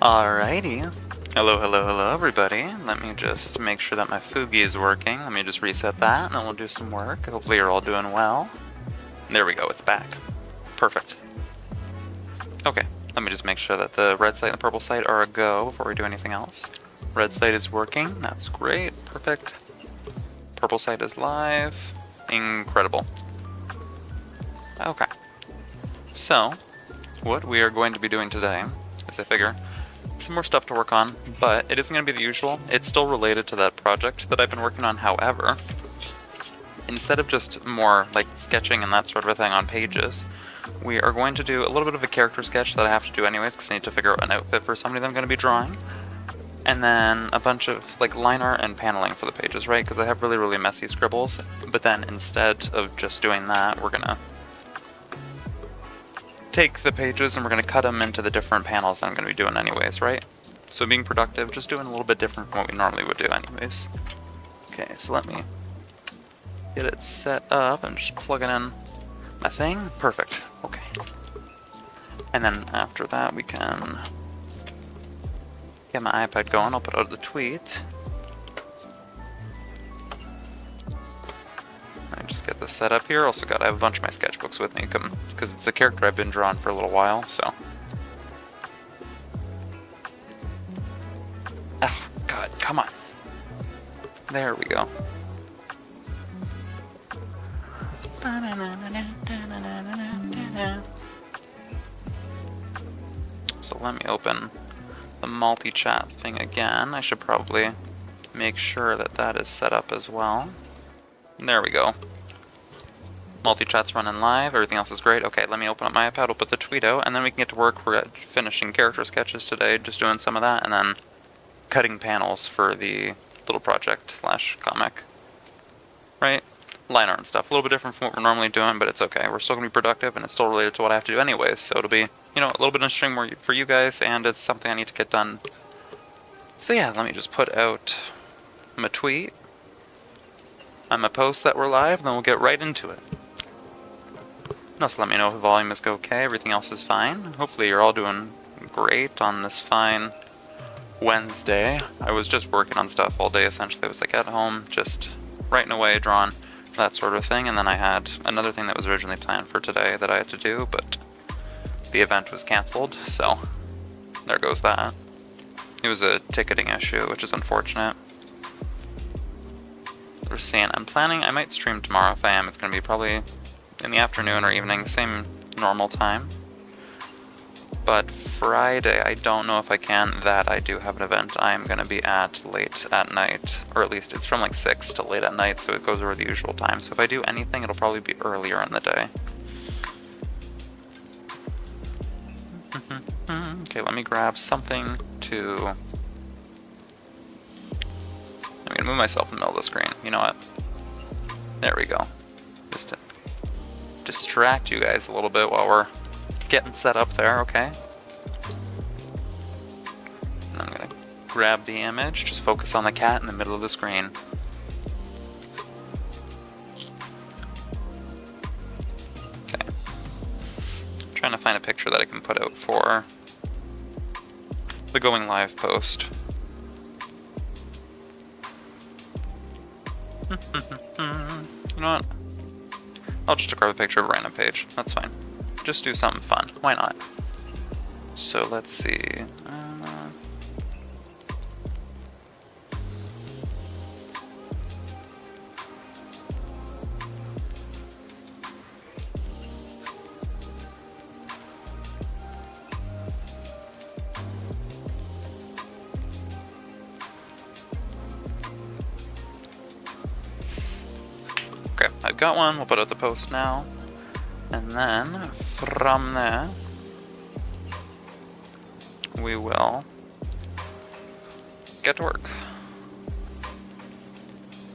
Alrighty. Hello, hello, hello everybody. Let me just make sure that my Fugi is working. Let me just reset that and then we'll do some work. Hopefully you're all doing well. There we go, it's back. Perfect. Okay, let me just make sure that the red site and the purple site are a go before we do anything else. Red site is working, that's great, perfect. Purple site is live. Incredible. Okay. So, what we are going to be doing today is I figure some more stuff to work on, but it isn't going to be the usual. It's still related to that project that I've been working on. However, instead of just more like sketching and that sort of a thing on pages, we are going to do a little bit of a character sketch that I have to do anyways because I need to figure out an outfit for somebody that I'm going to be drawing. And then a bunch of like line art and paneling for the pages, right? Because I have really, really messy scribbles. But then instead of just doing that, we're going to take the pages and we're going to cut them into the different panels that I'm going to be doing anyways, right? So being productive, just doing a little bit different from what we normally would do anyways. Okay, so let me get it set up and just plug it in my thing. Perfect. Okay. And then after that we can get my iPad going. I'll put out the tweet. Let me just get this set up here. Also I have a bunch of my sketchbooks with me because it's a character I've been drawing for a little while, so. Oh, God, come on. There we go. So let me open the multi-chat thing again. I should probably make sure that that is set up as well. There we go. Multi-chat's running live, everything else is great. Okay, let me open up my iPad, we'll put the tweet out, and then we can get to work. We're finishing character sketches today, just doing some of that, and then cutting panels for the little project slash comic. Right? Line art and stuff. A little bit different from what we're normally doing, but it's okay. We're still going to be productive, and it's still related to what I have to do anyways, so it'll be, you know, a little bit interesting more for you guys, and it's something I need to get done. So yeah, let me just put out my tweet. I'm a post that we're live, and then we'll get right into it. Also, let me know if the volume is okay, everything else is fine. Hopefully you're all doing great on this fine Wednesday. I was just working on stuff all day, essentially. I was like at home, just writing away, drawing, that sort of thing. And then I had another thing that was originally planned for today that I had to do, but the event was cancelled, so there goes that. It was a ticketing issue, which is unfortunate. We're seeing, I might stream tomorrow. If I am, it's going to be probably in the afternoon or evening, same normal time. But Friday, I don't know if I can. That I do have an event I'm going to be at late at night, or at least it's from like 6 to late at night, so it goes over the usual time. So if I do anything, it'll probably be earlier in the day. Okay, let me grab something to... I'm going to move myself in the middle of the screen. You know what? There we go. Just to distract you guys a little bit while we're getting set up there, okay? And I'm going to grab the image, just focus on the cat in the middle of the screen. Okay. I'm trying to find a picture that I can put out for the going live post. You know what? I'll just grab a picture of a random page. That's fine. Just do something fun. Why not? So let's see. Okay, I've got one. We'll put out the post now. And then, from there, we will get to work.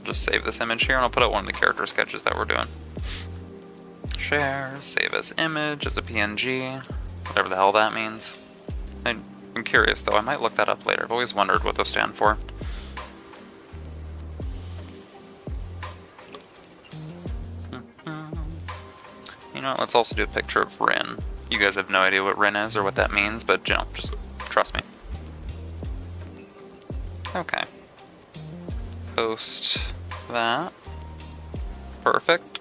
Just save this image here, and I'll put out one of the character sketches that we're doing. Share, save as image, as a PNG, whatever the hell that means. I'm curious, though. I might look that up later. I've always wondered what those stand for. You know, let's also do a picture of Rin. You guys have no idea what Rin is or what that means, but you know, just trust me. Okay. Post that. Perfect.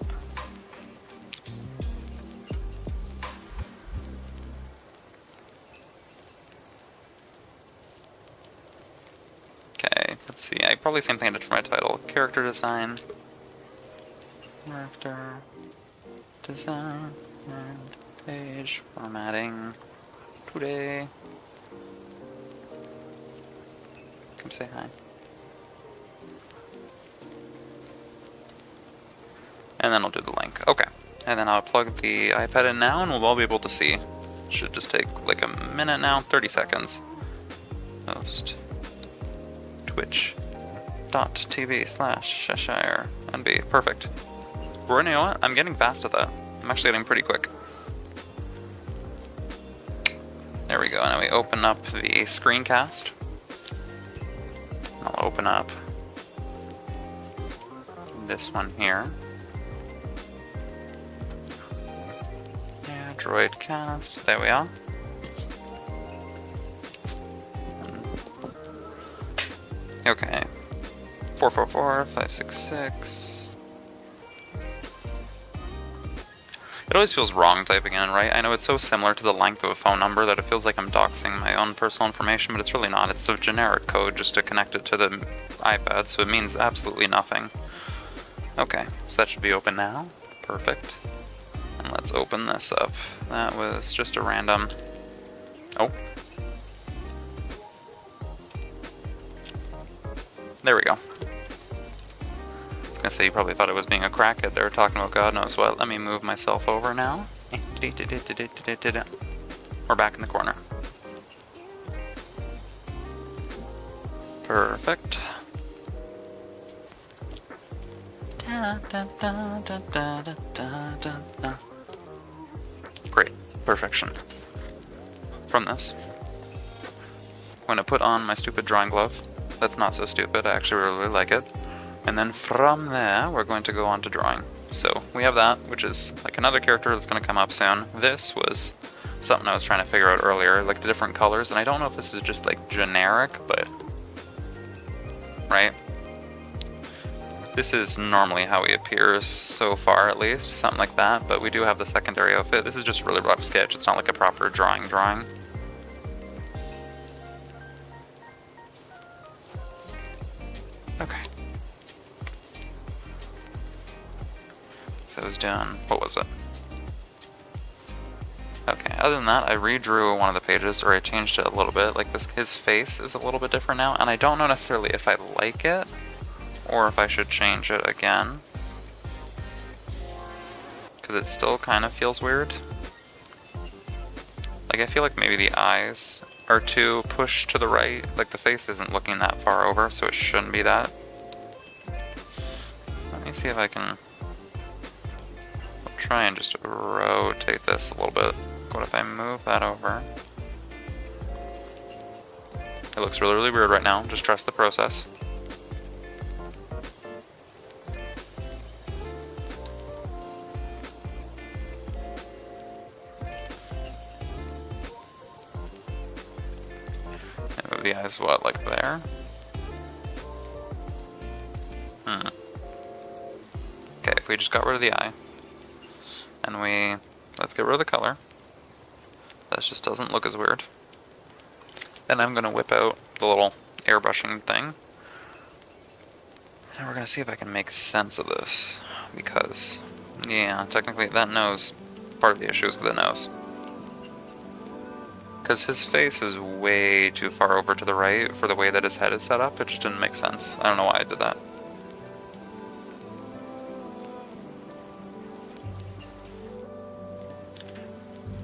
Okay, let's see. Probably same thing I did for my title. Character design. Character design and page formatting today. Come say hi. And then I'll do the link. Okay. And then I'll plug the iPad in now and we'll all be able to see. Should just take like a minute now, 30 seconds. Host twitch.tv/Sheshire NB. Perfect. You know what? I'm getting fast at that. I'm actually getting pretty quick. There we go. Now we open up the screencast. I'll open up this one here. Yeah, droid cast. There we are. Okay. 444-566. It always feels wrong typing in, right? I know it's so similar to the length of a phone number that it feels like I'm doxing my own personal information, but it's really not. It's a generic code just to connect it to the iPad, so it means absolutely nothing. Okay, so that should be open now. Perfect. And let's open this up. That was just a random... Oh. There we go. I was gonna say you probably thought I was being a crackhead there talking about God knows what. Let me move myself over now. We're back in the corner. Perfect. Great. Perfection. From this, I'm gonna put on my stupid drawing glove. That's not so stupid, I actually really like it. And then from there, we're going to go on to drawing. So we have that, which is like another character that's going to come up soon. This was something I was trying to figure out earlier, like the different colors, and I don't know if this is just like generic, but... Right? This is normally how he appears so far, at least, something like that, but we do have the secondary outfit. This is just really rough sketch, it's not like a proper drawing. Okay. So I was doing, what was it? Okay, other than that, I redrew one of the pages, or I changed it a little bit. Like this, his face is a little bit different now, and I don't know necessarily if I like it, or if I should change it again. Because it still kind of feels weird. Like I feel like maybe the eyes are too pushed to the right, like the face isn't looking that far over, so it shouldn't be that. Let me see if I can try and just rotate this a little bit. What if I move that over? It looks really, really weird right now. Just trust the process. And move the eyes, what, like there? Okay, if we just got rid of the eye, and let's get rid of the color. That just doesn't look as weird. Then I'm gonna whip out the little airbrushing thing. And we're gonna see if I can make sense of this. Because, yeah, technically that nose, part of the issue is the nose. Because his face is way too far over to the right for the way that his head is set up. It just didn't make sense. I don't know why I did that.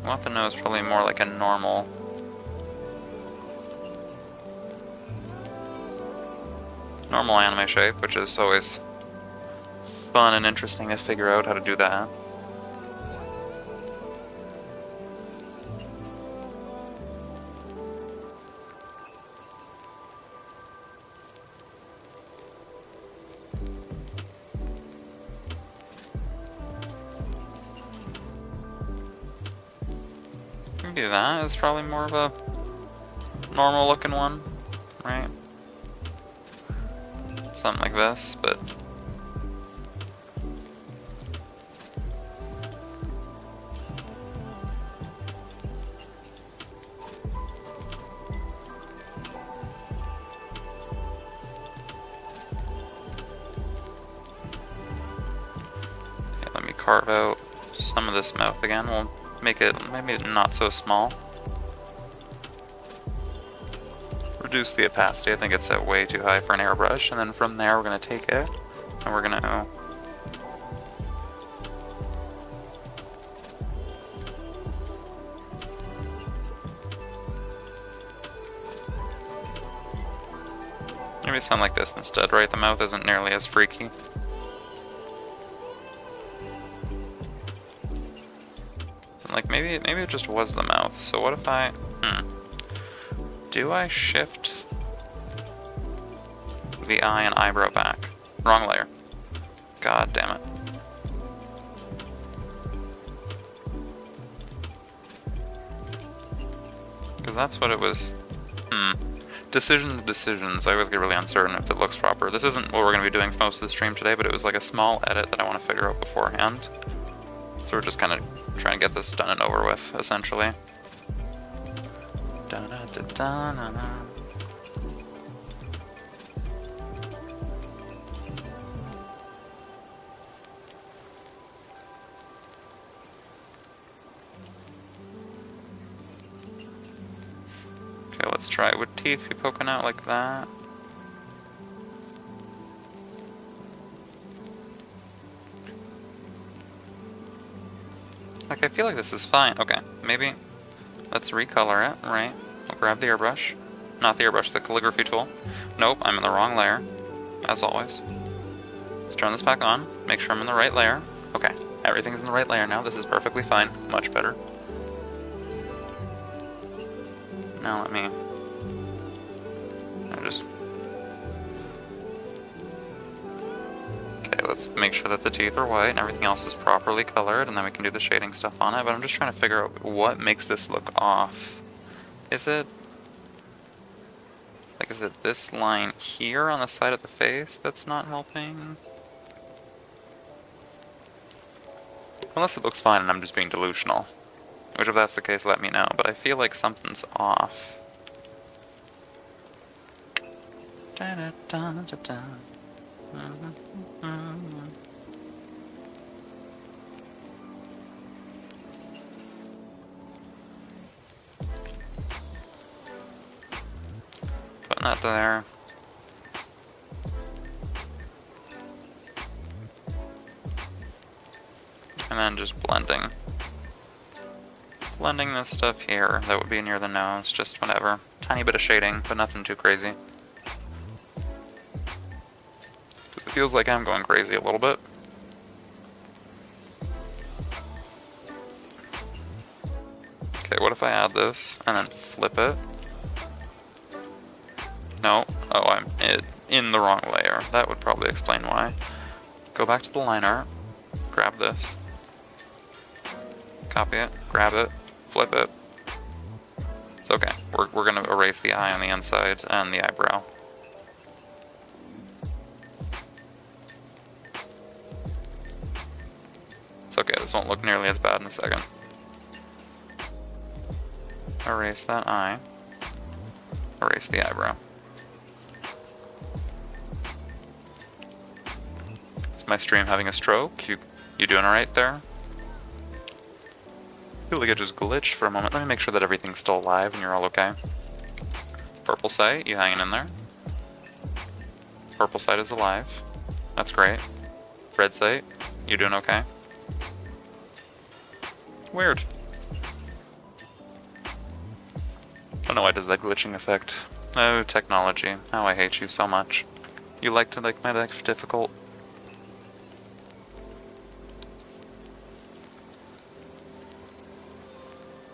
I want the nose probably more like a normal anime shape, which is always fun and interesting to figure out how to do that. Maybe that is probably more of a normal looking one, right? something like this, but... Okay, let me carve out some of this mouth again. We'll make it maybe not so small. Reduce the opacity. I think it's set way too high for an airbrush, and then from there we're going to take it and we're going to maybe something like this instead, right? The mouth isn't nearly as freaky. And like maybe it just was the mouth. So what if I do I shift the eye and eyebrow back? Wrong layer. God damn it. Because that's what it was. Decisions. I always get really uncertain if it looks proper. This isn't what we're going to be doing for most of the stream today, but it was like a small edit that I want to figure out beforehand. So we're just kind of trying to get this done and over with, essentially. Okay, let's try it. Would teeth be poking out like that? Like, I feel like this is fine. Okay, maybe let's recolor it, right? I'll grab the airbrush. Not the airbrush, the calligraphy tool. Nope, I'm in the wrong layer, as always. Let's turn this back on, make sure I'm in the right layer. Okay, everything's in the right layer now. This is perfectly fine. Much better. Now let me... Okay, let's make sure that the teeth are white and everything else is properly colored, and then we can do the shading stuff on it, but I'm just trying to figure out what makes this look off. Is it... like, is it this line here on the side of the face that's not helping? Unless it looks fine and I'm just being delusional. Which, if that's the case, let me know, but I feel like something's off. Putting that there. And then just blending. Blending this stuff here, that would be near the nose, just whatever. Tiny bit of shading, but nothing too crazy. It feels like I'm going crazy a little bit. Okay, what if I add this and then flip it? No, oh, I'm in the wrong layer. That would probably explain why. Go back to the LINEART, grab this, copy it, grab it, flip it. It's okay. We're gonna erase the eye on the inside and the eyebrow. It's okay, this won't look nearly as bad in a second. Erase that eye. Erase the eyebrow. Is my stream having a stroke? You doing alright there? I feel like it just glitched for a moment. Let me make sure that everything's still alive and you're all okay. Purple sight, you hanging in there? Purple sight is alive. That's great. Red sight, you doing okay? Weird. I don't know why it does that glitching effect. Oh, technology. How I hate you so much. You like to make my life difficult.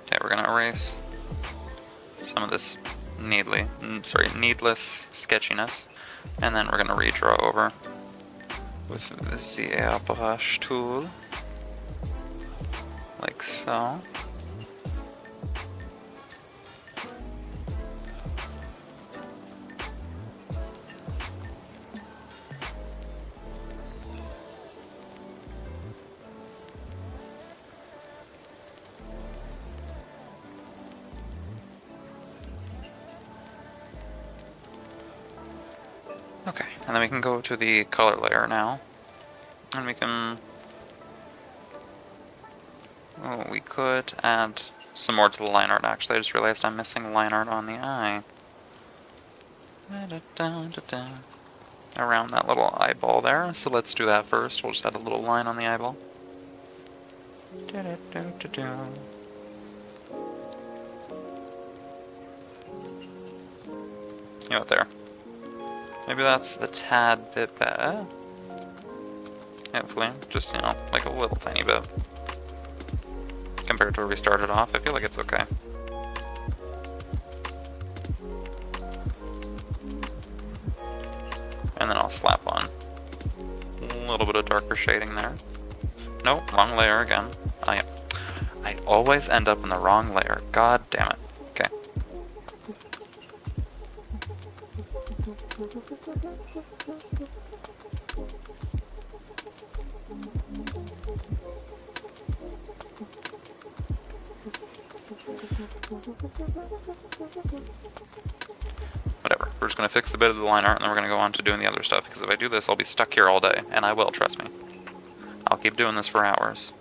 Okay, we're gonna erase some of this needless sketchiness, and then we're gonna redraw over with the airbrush tool, like so. Okay, and then we can go to the color layer now. And we can... Oh, we could add some more to the line art, actually. I just realized I'm missing line art on the eye. Around that little eyeball there. So let's do that first. We'll just add a little line on the eyeball. You know what, there. Maybe that's a tad bit better. Hopefully, just, you know, like a little tiny bit. Compared to where we started off, I feel like it's okay. And then I'll slap on a little bit of darker shading there. Nope, wrong layer again. I always end up in the wrong layer. God damn it. Okay. Whatever, we're just going to fix the bit of the line art and then we're going to go on to doing the other stuff, because if I do this I'll be stuck here all day, and I will, trust me. I'll keep doing this for hours.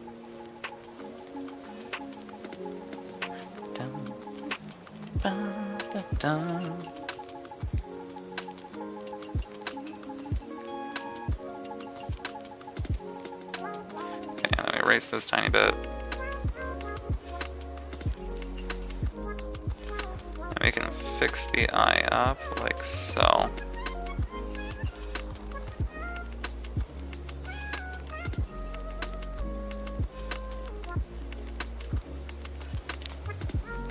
Okay, let me erase this tiny bit. And we can fix the eye up like so.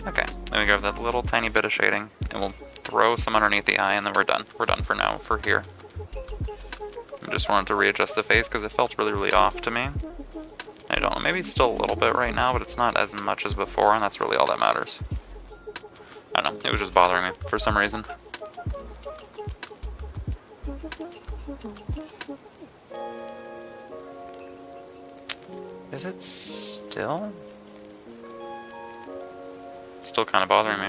Okay, then we grab that little tiny bit of shading, and we'll throw some underneath the eye, and then we're done. We're done for now, for here. I just wanted to readjust the face, because it felt really, really off to me. I don't know, maybe it's still a little bit right now, but it's not as much as before, and that's really all that matters. I don't know, it was just bothering me for some reason. Is it still? It's still kind of bothering me.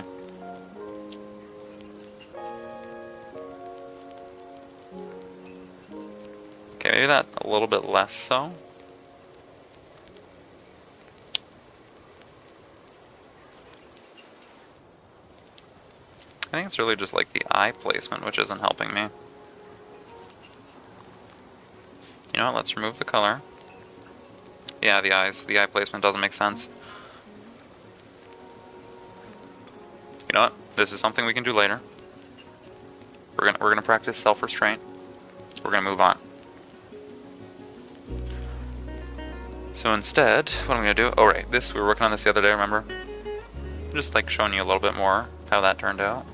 Okay, maybe that a little bit less so. I think it's really just like the eye placement which isn't helping me. You know what, let's remove the color. Yeah, the eye placement doesn't make sense. You know what? This is something we can do later. We're gonna practice self-restraint. We're gonna move on. So instead, what I'm gonna do? Oh right, we were working on this the other day. Remember? Just like showing you a little bit more how that turned out.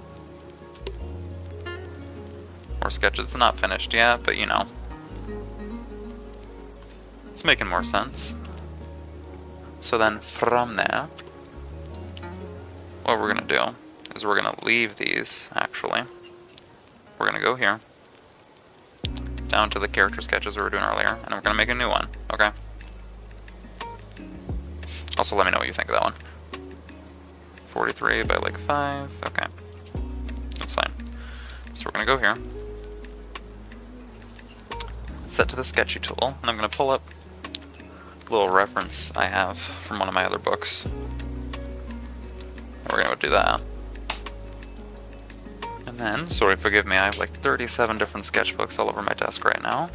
More sketches. Not finished yet, but you know, it's making more sense. So then from there, what we're gonna do is we're gonna leave these, actually. We're gonna go here, down to the character sketches we were doing earlier, and we're gonna make a new one, okay? Also let me know what you think of that one. 43 by like 5, okay. That's fine. So we're gonna go here, set to the sketchy tool, and I'm gonna pull up a little reference I have from one of my other books. And we're gonna do that. And then, sorry, forgive me, I have like 37 different sketchbooks all over my desk right now.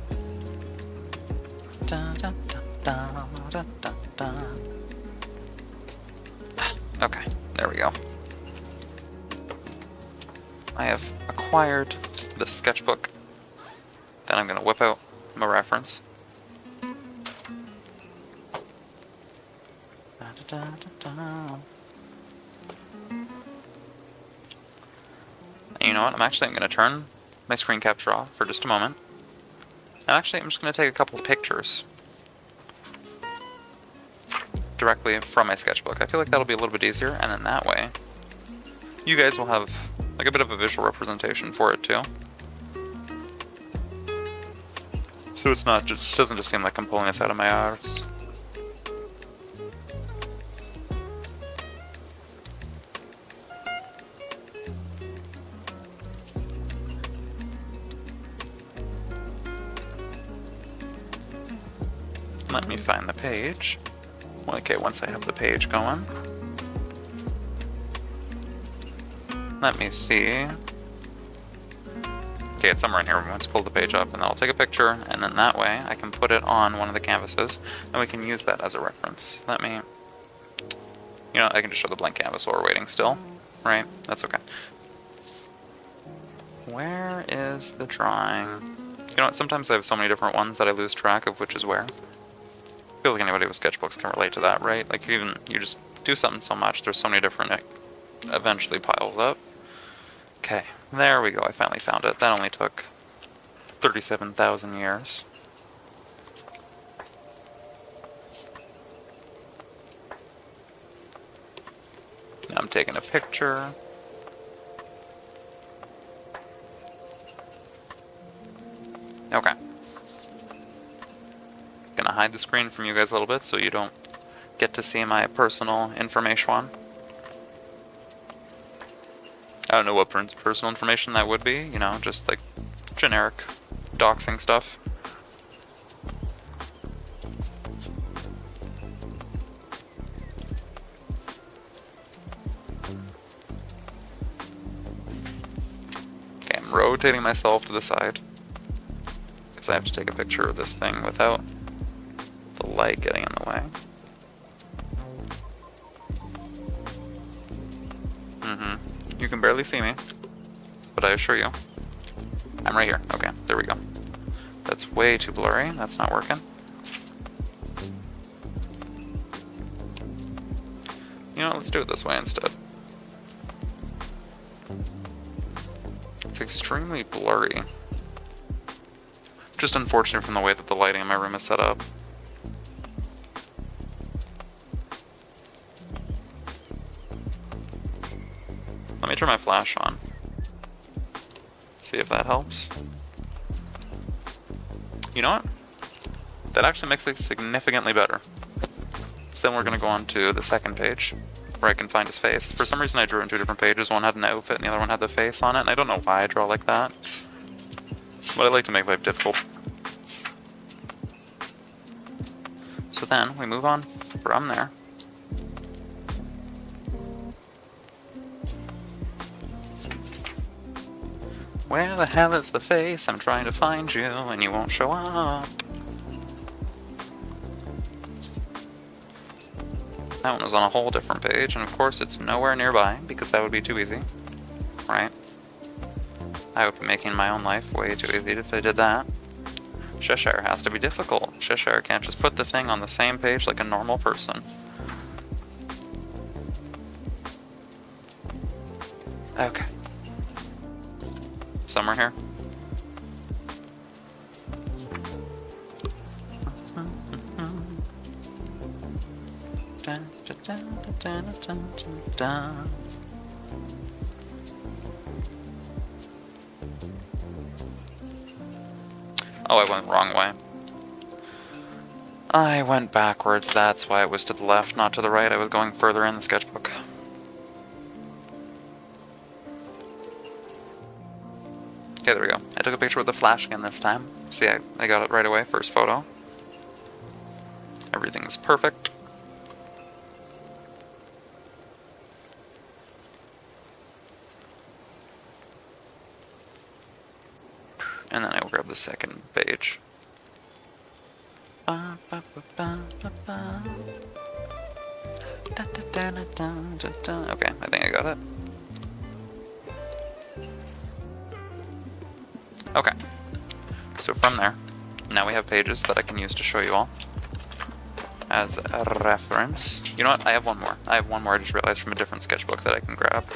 Okay, there we go. I have acquired the sketchbook. Then I'm gonna whip out my reference. And you know what? I'm going to turn my screen capture off for just a moment. And actually, I'm just going to take a couple of pictures directly from my sketchbook. I feel like that'll be a little bit easier, and then that way, you guys will have like a bit of a visual representation for it too. So it's not just, doesn't just seem like I'm pulling this out of my arse. Let me find the page. Okay, once I have the page going. Let me see. Okay, it's somewhere in here. Let's pull the page up, and then I'll take a picture, and then that way I can put it on one of the canvases, and we can use that as a reference. Let me... You know, I can just show the blank canvas while we're waiting still, right? That's okay. Where is the drawing? You know what, sometimes I have so many different ones that I lose track of which is where. I feel like anybody with sketchbooks can relate to that, right? Like, you just do something so much, there's so many different... It eventually piles up. Okay, there we go, I finally found it. That only took 37,000 years. Now I'm taking a picture. Okay. Gonna hide the screen from you guys a little bit so you don't get to see my personal information. I don't know what personal information that would be, you know, just like generic doxing stuff. Okay, I'm rotating myself to the side because I have to take a picture of this thing without the light getting in the way. You can barely see me, but I assure you, I'm right here. Okay, there we go. That's way too blurry. That's not working. You know, let's do it this way instead. It's extremely blurry. Just unfortunate from the way that the lighting in my room is set up. Let me turn my flash on. See if that helps. You know what? That actually makes it significantly better. So then we're going to go on to the second page, where I can find his face. For some reason I drew in two different pages. One had an outfit and the other one had the face on it, and I don't know why I draw like that. But I like to make life difficult. So then we move on from there. Where the hell is the face? I'm trying to find you and you won't show up. That one was on a whole different page, and of course it's nowhere nearby because that would be too easy, right? I would be making my own life way too easy if I did that. Sheshire has to be difficult. Sheshire can't just put the thing on the same page like a normal person. Okay. Somewhere here. Oh, I went the wrong way. I went backwards, that's why it was to the left, not to the right. I was going further in the sketchbook. Okay, there we go. I took a picture with the flash again this time. See, I got it right away, first photo. Everything's perfect. And then I will grab the second page. Okay, I think I got it. Okay, so from there, now we have pages that I can use to show you all as a reference. You know what, I have one more. I just realized from a different sketchbook that I can grab.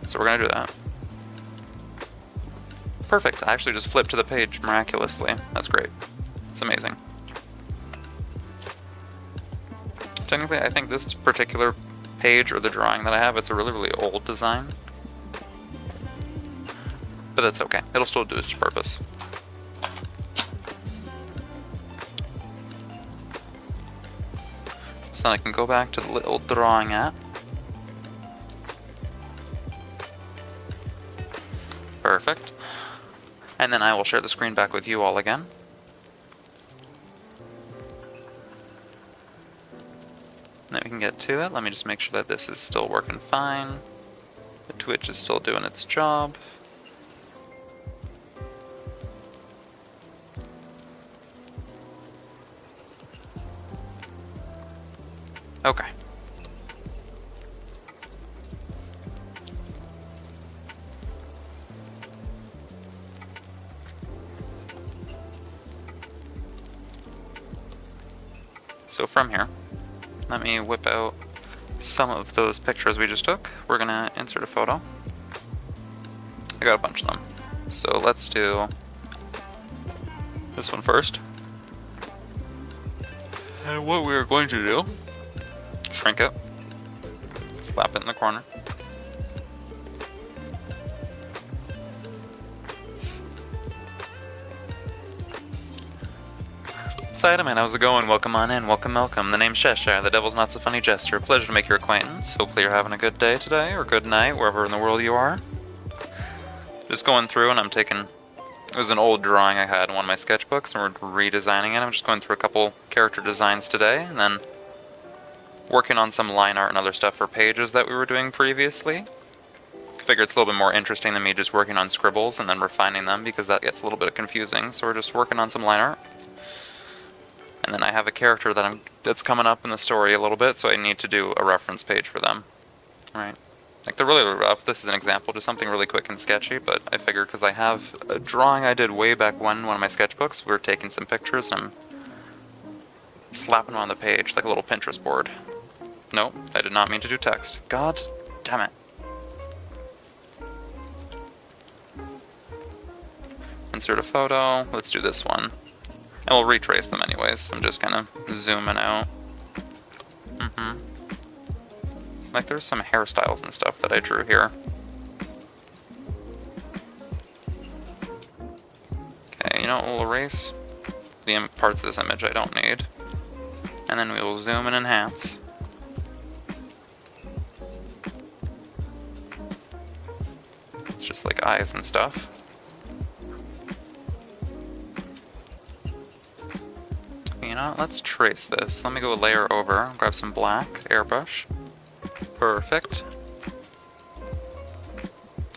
So we're gonna do that. Perfect, I actually just flipped to the page miraculously. That's great. It's amazing. Technically, I think this particular page or the drawing that I have, it's a really, really old design. But that's okay. It'll still do its purpose. So then I can go back to the little drawing app. Perfect. And then I will share the screen back with you all again. then we can get to it. Let me just make sure that this is still working fine. The Twitch is still doing its job. Okay. So from here, let me whip out some of those pictures we just took. We're gonna insert a photo. I got a bunch of them. So let's do this one first. And what we're going to do, shrink it, slap it in the corner. Spider-Man, how's it going? Welcome on in, welcome. The name's Sheshire, the devil's not so funny jester. Pleasure to make your acquaintance. Hopefully you're having a good day today, or good night, wherever in the world you are. Just going through and I'm taking, it was an old drawing I had in one of my sketchbooks, and we're redesigning it. I'm just going through a couple character designs today, and then working on some line art and other stuff for pages that we were doing previously. I figure it's a little bit more interesting than me just working on scribbles and then refining them, because that gets a little bit confusing. So we're just working on some line art. And then I have a character that's coming up in the story a little bit, so I need to do a reference page for them. Right? Like, they're really rough. This is an example, just something really quick and sketchy, but I figure because I have a drawing I did way back when, one of my sketchbooks, we were taking some pictures, and I'm slapping them on the page like a little Pinterest board. Nope, I did not mean to do text. God damn it. Insert a photo. Let's do this one. And we'll retrace them anyways. I'm just kind of zooming out. Like, there's some hairstyles and stuff that I drew here. Okay, you know what, we'll erase the parts of this image I don't need. And then we will zoom and enhance. It's just like eyes and stuff. You know, let's trace this. Let me go a layer over, grab some black, airbrush. Perfect.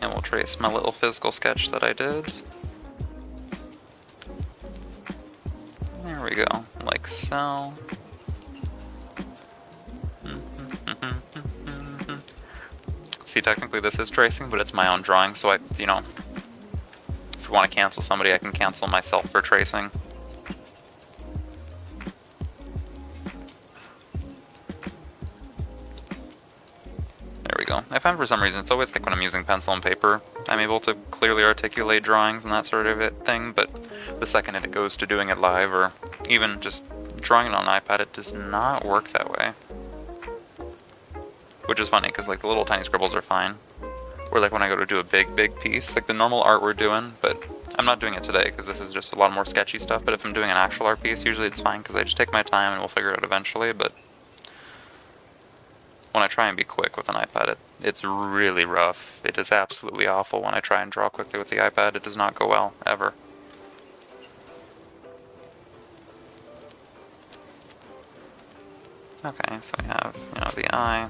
And we'll trace my little physical sketch that I did. There we go, like so. See, technically this is tracing, but it's my own drawing, so you know, if you want to cancel somebody, I can cancel myself for tracing. I find for some reason it's always like when I'm using pencil and paper, I'm able to clearly articulate drawings and that sort of thing, but the second it goes to doing it live or even just drawing it on an iPad, it does not work that way. Which is funny, because like the little tiny scribbles are fine. Or like when I go to do a big piece, like the normal art we're doing, but I'm not doing it today because this is just a lot more sketchy stuff, but if I'm doing an actual art piece, usually it's fine because I just take my time and we'll figure it out eventually, but when I try and be quick with an iPad, it's really rough. It is absolutely awful when I try and draw quickly with the iPad. It does not go well, ever. Okay, so we have, you know, the eye.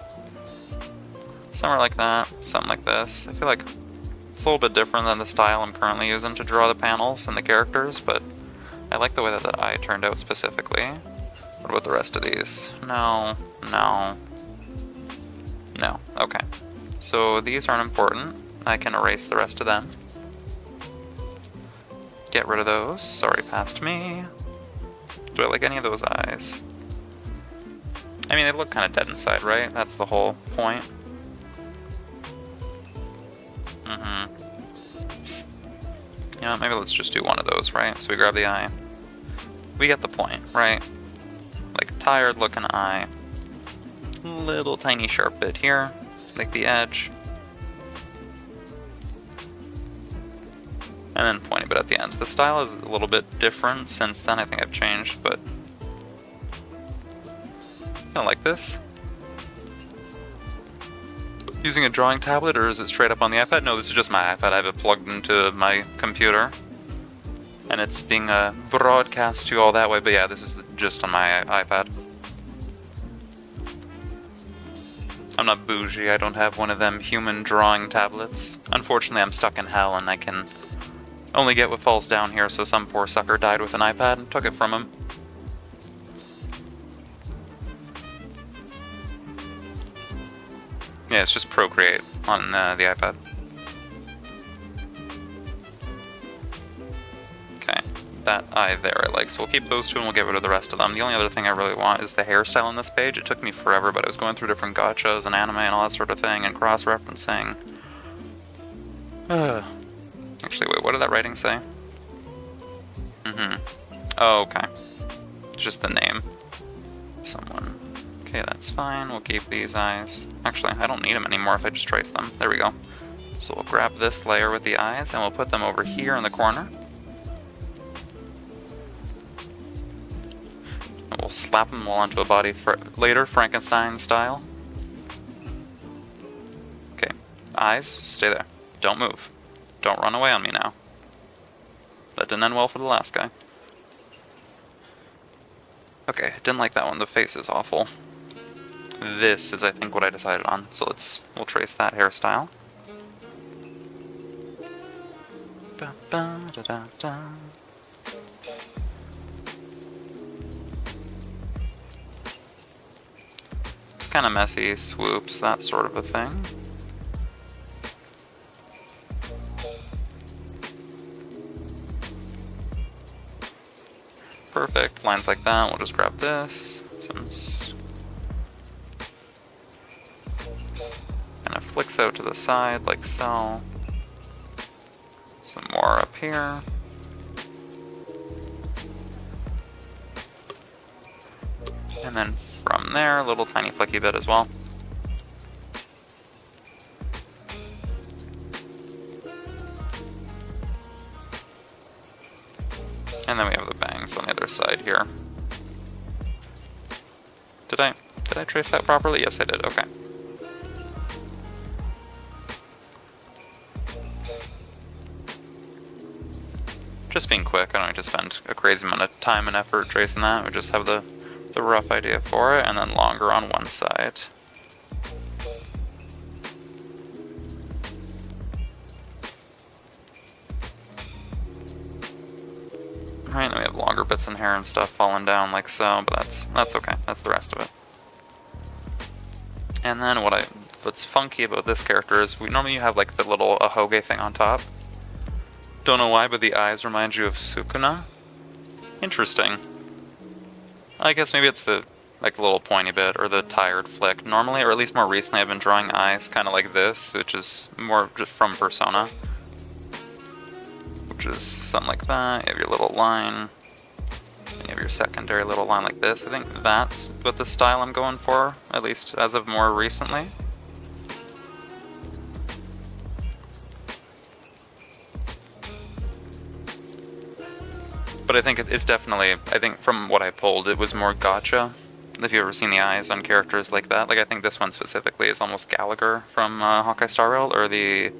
Somewhere like that, something like this. I feel like it's a little bit different than the style I'm currently using to draw the panels and the characters, but I like the way that the eye turned out specifically. What about the rest of these? No. Okay. So these aren't important. I can erase the rest of them. Get rid of those. Sorry, past me. Do I like any of those eyes? I mean, they look kind of dead inside, right? That's the whole point. Yeah, maybe let's just do one of those, right? So we grab the eye. We get the point, right? Like, tired looking eye. Little tiny sharp bit here, like the edge. And then pointy bit at the end. The style is a little bit different since then. I think I've changed, but I don't like this. Using a drawing tablet, or is it straight up on the iPad? No, this is just my iPad. I have it plugged into my computer. And it's being broadcast to all that way, but yeah, this is just on my iPad. I'm not bougie, I don't have one of them human drawing tablets. Unfortunately, I'm stuck in hell and I can only get what falls down here, so some poor sucker died with an iPad and took it from him. Yeah, it's just Procreate on the iPad. Okay, that eye there I like, so we'll keep those two and we'll get rid of the rest of them. The only other thing I really want is the hairstyle on this page. It took me forever, but I was going through different gachas and anime and all that sort of thing, and cross-referencing. Actually, wait, what did that writing say? Oh, okay. It's just the name. Someone. Okay, that's fine. We'll keep these eyes. Actually, I don't need them anymore if I just trace them. There we go. So we'll grab this layer with the eyes and we'll put them over here in the corner. And we'll slap them all onto a body for later, Frankenstein style. Okay, eyes, stay there. Don't move. Don't run away on me now. That didn't end well for the last guy. Okay, didn't like that one. The face is awful. This is, I think, what I decided on. So we'll trace that hairstyle. Ba, ba, da, da, da. It's kind of messy, swoops, that sort of a thing. Perfect, lines like that. We'll just grab this. Kind of flicks out to the side like so. Some more up here. And then from there, a little tiny flicky bit as well. And then we have the bangs on the other side here. Did I trace that properly? Yes, I did. Okay. Just being quick, I don't need to spend a crazy amount of time and effort tracing that. We just have the rough idea for it, and then longer on one side. Right, and then we have longer bits in hair and stuff falling down like so, but that's okay. That's the rest of it. And then what's funky about this character is normally you have like the little ahoge thing on top. Don't know why, but the eyes remind you of Sukuna. Interesting. I guess maybe it's the little pointy bit or the tired flick. Normally, or at least more recently, I've been drawing eyes kind of like this, which is more just from Persona. Which is something like that. You have your little line. And you have your secondary little line like this. I think that's what the style I'm going for, at least as of more recently. But I think it's definitely, I think from what I pulled, it was more gacha. If you've ever seen the eyes on characters like that. Like I think this one specifically is almost Gallagher from Hawkeye Star Rail, or the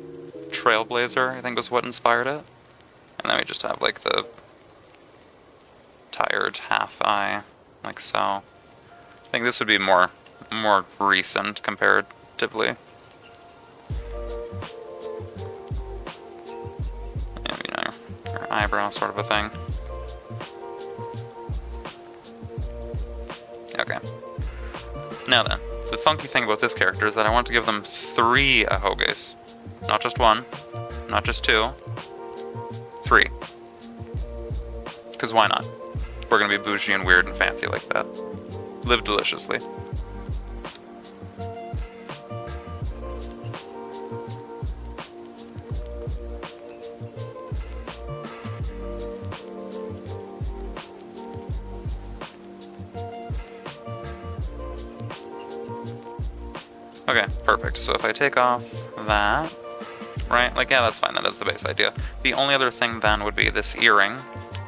Trailblazer, I think was what inspired it. And then we just have like the tired half eye, like so. I think this would be more recent comparatively. Yeah, you know, your eyebrow sort of a thing. Okay. Now then, the funky thing about this character is that I want to give them 3 ahoges. Not just 1, not just 2, 3. Because why not? We're gonna be bougie and weird and fancy like that. Live deliciously. Okay, perfect. So if I take off that, right, like, yeah, that's fine, that is the base idea. The only other thing then would be this earring,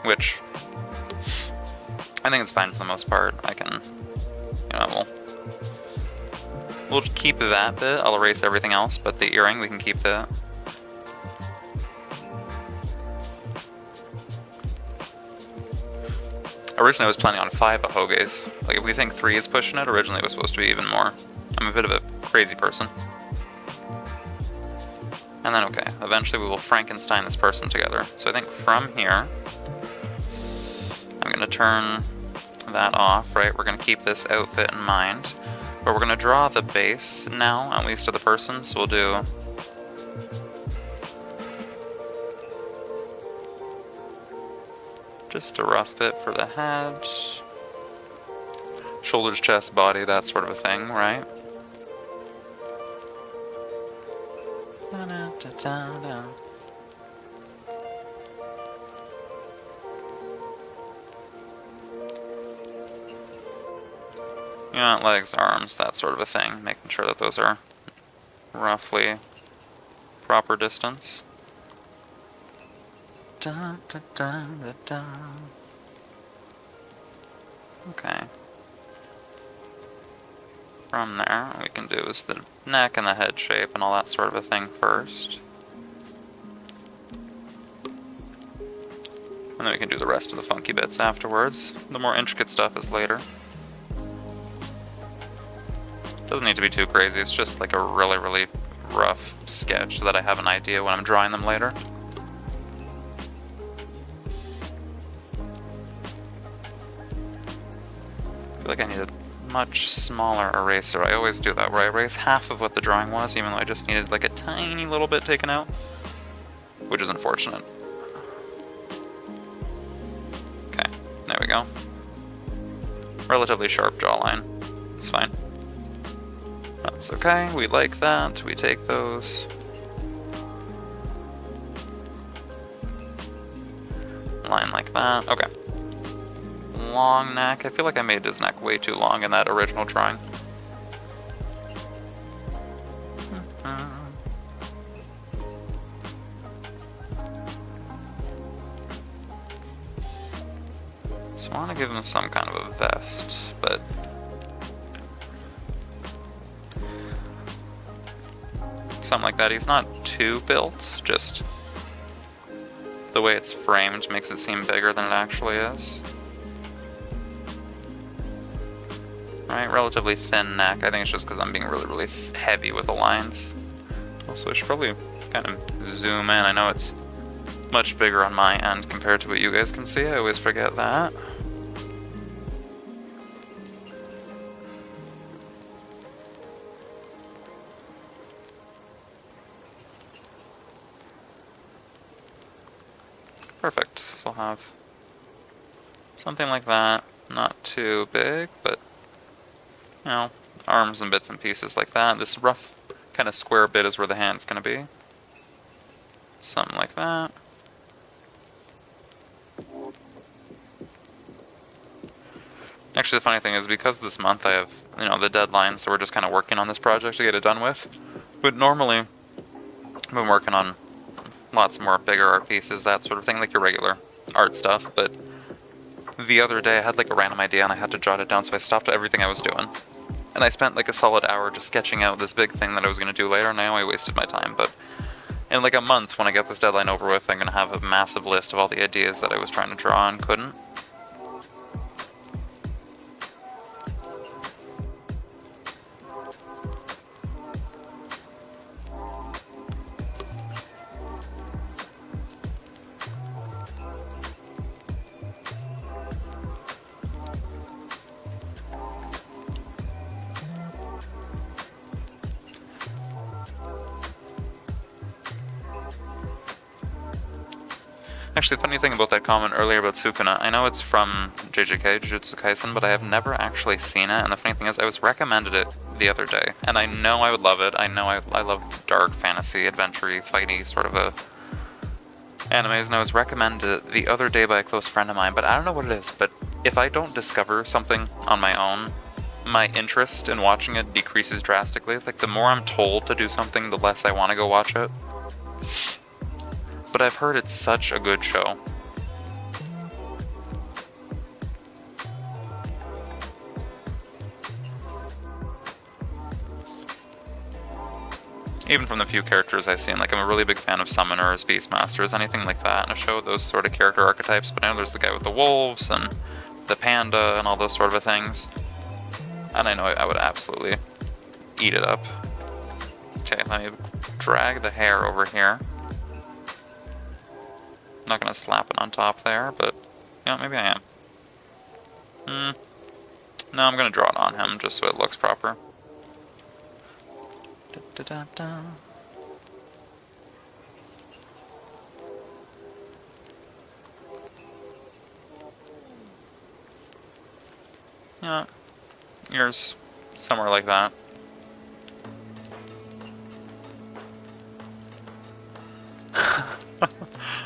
which I think it's fine for the most part. I can, you know, we'll keep that bit. I'll erase everything else, but the earring, we can keep that. Originally I was planning on 5 ahoges. Like, if we think 3 is pushing it, originally it was supposed to be even more. I'm a bit of a crazy person. And then, okay, eventually we will Frankenstein this person together. So I think from here, I'm gonna turn that off, right? We're gonna keep this outfit in mind, but we're gonna draw the base now, at least of the person, so we'll do just a rough bit for the head, shoulders, chest, body, that sort of a thing, right? Yeah, legs, arms, that sort of a thing, making sure that those are roughly proper distance. Okay. From there, what we can do is the neck and the head shape and all that sort of a thing first. And then we can do the rest of the funky bits afterwards. The more intricate stuff is later. Doesn't need to be too crazy, it's just like a really, really rough sketch so that I have an idea when I'm drawing them later. I feel like I need a much smaller eraser. I always do that, where I erase half of what the drawing was, even though I just needed like a tiny little bit taken out, which is unfortunate. Okay, there we go. Relatively sharp jawline. It's fine. That's okay, we like that. We take those. Line like that. Okay. Long neck. I feel like I made his neck way too long in that original drawing. So I want to give him some kind of a vest, but something like that. He's not too built, just the way it's framed makes it seem bigger than it actually is. Right, relatively thin neck. I think it's just because I'm being really, really heavy with the lines. Also, I should probably kind of zoom in. I know it's much bigger on my end compared to what you guys can see. I always forget that. Perfect. So I'll have something like that. Not too big, but you know, arms and bits and pieces like that. This rough kind of square bit is where the hand's going to be. Something like that. Actually, the funny thing is, because this month I have, you know, the deadline, so we're just kind of working on this project to get it done with. But normally, I've been working on lots more bigger art pieces, that sort of thing, like your regular art stuff, but the other day I had like a random idea and I had to jot it down, so I stopped everything I was doing. And I spent like a solid hour just sketching out this big thing that I was going to do later, and I only wasted my time. But in like a month, when I get this deadline over with, I'm going to have a massive list of all the ideas that I was trying to draw and couldn't. Actually, the funny thing about that comment earlier about Sukuna, I know it's from JJK, Jujutsu Kaisen, but I have never actually seen it, and the funny thing is I was recommended it the other day, and I know I would love it. I know I love dark fantasy, adventure-y, fighty sort of a animes, and I was recommended it the other day by a close friend of mine, but I don't know what it is, but if I don't discover something on my own, my interest in watching it decreases drastically. Like, the more I'm told to do something, the less I want to go watch it. But I've heard it's such a good show. Even from the few characters I've seen, like I'm a really big fan of Summoners, Beastmasters, anything like that in a show, those sort of character archetypes, but I know there's the guy with the wolves and the panda and all those sort of things. And I know I would absolutely eat it up. Okay, let me drag the hair over here. I'm not gonna slap it on top there, but yeah, maybe I am. No, I'm gonna draw it on him just so it looks proper. Da, da, da, da. Yeah, ears somewhere like that.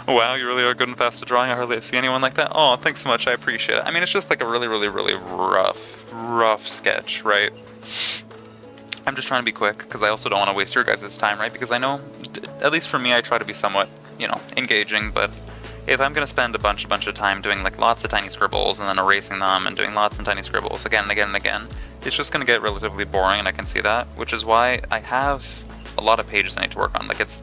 Wow, you really are good and fast at drawing. I hardly see anyone like that. Oh, thanks so much. I appreciate it. I mean, it's just like a really, really, really rough sketch, right? I'm just trying to be quick because I also don't want to waste your guys' time, right? Because I know, at least for me, I try to be somewhat, you know, engaging. But if I'm gonna spend a bunch of time doing like lots of tiny scribbles and then erasing them and doing lots of tiny scribbles again and again and again, it's just gonna get relatively boring, and I can see that. Which is why I have a lot of pages I need to work on. Like it's.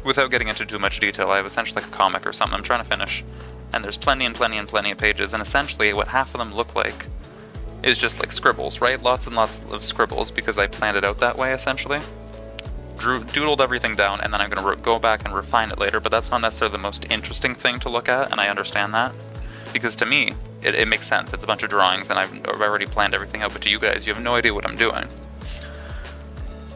Without getting into too much detail, I have essentially like a comic or something I'm trying to finish. And there's plenty and plenty and plenty of pages, and essentially what half of them look like is just like scribbles, right? Lots and lots of scribbles, because I planned it out that way, essentially. Doodled everything down, and then I'm going to go back and refine it later, but that's not necessarily the most interesting thing to look at, and I understand that. Because to me, it makes sense. It's a bunch of drawings, and I've already planned everything out, but to you guys, you have no idea what I'm doing.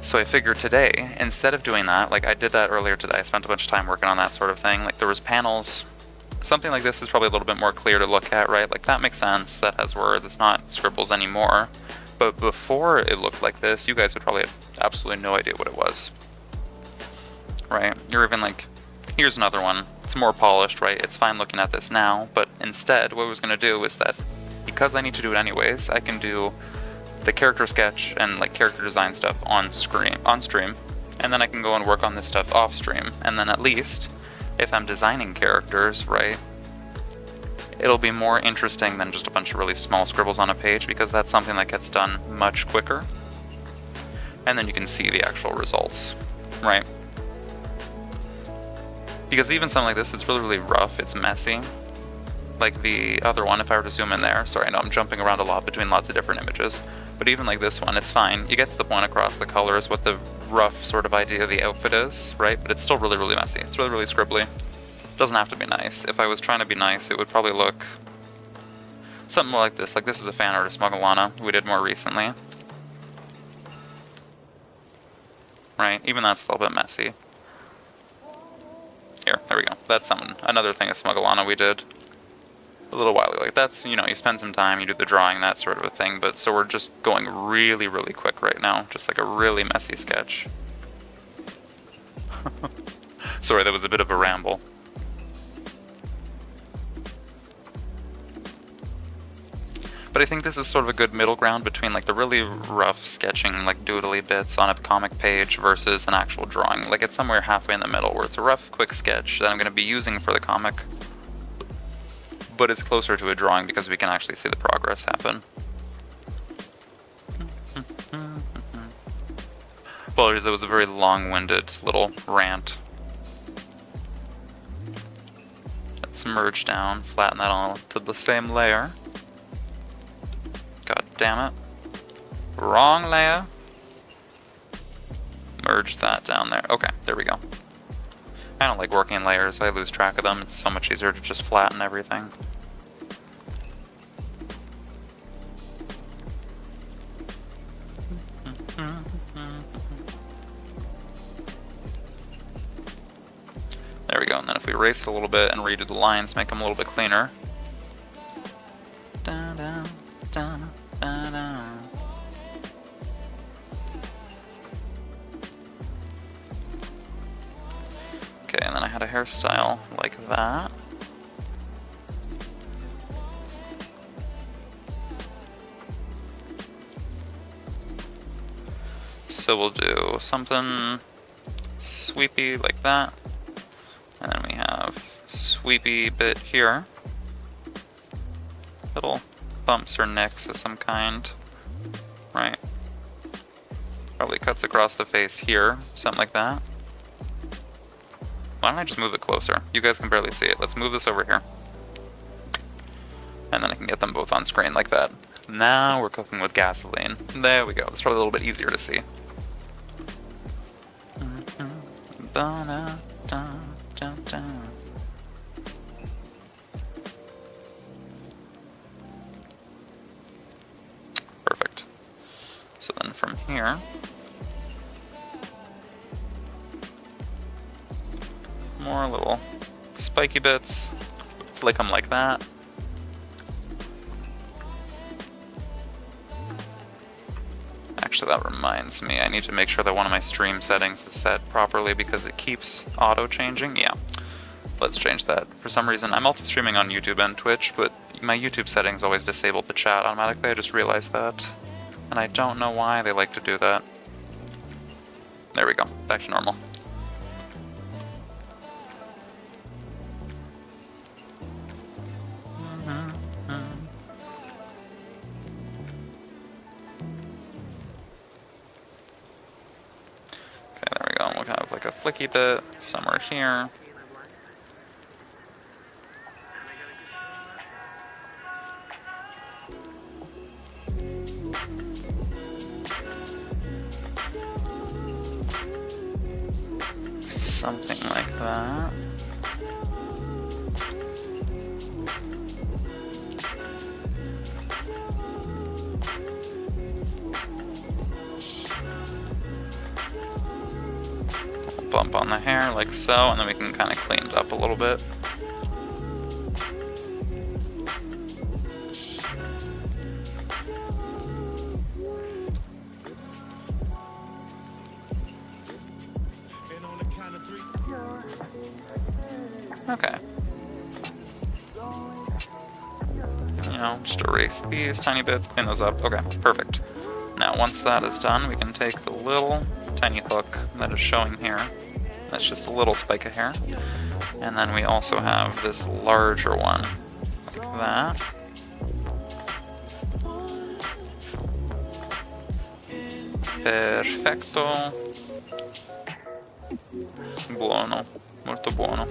So I figured today, instead of doing that, like I did that earlier today, I spent a bunch of time working on that sort of thing, like there was panels, something like this is probably a little bit more clear to look at, right? Like that makes sense, that has words, it's not scribbles anymore. But before it looked like this, you guys would probably have absolutely no idea what it was. Right? You're even like, here's another one, it's more polished, right? It's fine looking at this now, but instead what I was going to do is that, because I need to do it anyways, I can do the character sketch and like character design stuff on stream, and then I can go and work on this stuff off stream, and then at least if I'm designing characters, right, it'll be more interesting than just a bunch of really small scribbles on a page, because that's something that gets done much quicker, and then you can see the actual results, right? Because even something like this, it's really rough, it's messy. Like the other one, if I were to zoom in there, sorry, I know I'm jumping around a lot between lots of different images, but even like this one, it's fine. You get to the point across the colors what the rough sort of idea of the outfit is, right? But it's still really messy. It's really scribbly. It doesn't have to be nice. If I was trying to be nice, it would probably look something more like this. Like this is a fan art of Smugglana we did more recently. Right? Even that's a little bit messy. Here, there we go. That's something. Another thing of Smugglana we did a little while ago. Like that's, you know, you spend some time, you do the drawing, that sort of a thing, but so we're just going really quick right now, just like a really messy sketch. Sorry, that was a bit of a ramble. But I think this is sort of a good middle ground between like the really rough sketching, like doodly bits on a comic page versus an actual drawing. Like it's somewhere halfway in the middle where it's a rough, quick sketch that I'm going to be using for the comic, but it's closer to a drawing because we can actually see the progress happen. Apologies, that was a very long-winded little rant. Let's merge down, flatten that all to the same layer. God damn it. Wrong layer. Merge that down there. Okay, there we go. I don't like working in layers, I lose track of them. It's so much easier to just flatten everything. There we go, and then if we erase it a little bit and redo the lines, make them a little bit cleaner. Okay, and then I had a hairstyle like that. So we'll do something sweepy like that. And then we have sweepy bit here. Little bumps or nicks of some kind. Right. Probably cuts across the face here, something like that. Why don't I just move it closer? You guys can barely see it. Let's move this over here. And then I can get them both on screen like that. Now we're cooking with gasoline. There we go. That's probably a little bit easier to see. Ba-da-da-da-da. Perfect. So then from here, more little spiky bits, flick them like that. Actually, that reminds me, I need to make sure that one of my stream settings is set properly because it keeps auto-changing. Yeah, let's change that. For some reason, I'm multi-streaming on YouTube and Twitch, but my YouTube settings always disable the chat automatically. I just realized that. And I don't know why they like to do that. There we go, back to normal. We'll have like a flicky bit somewhere here. Something like that. Bump on the hair like so, and then we can kind of clean it up a little bit. Okay. You know, just erase these tiny bits, clean those up. Okay, perfect. Now once that is done, we can take the little tiny hook that is showing here. That's just a little spike of hair. And then we also have this larger one, like that. Perfecto. Buono, molto buono.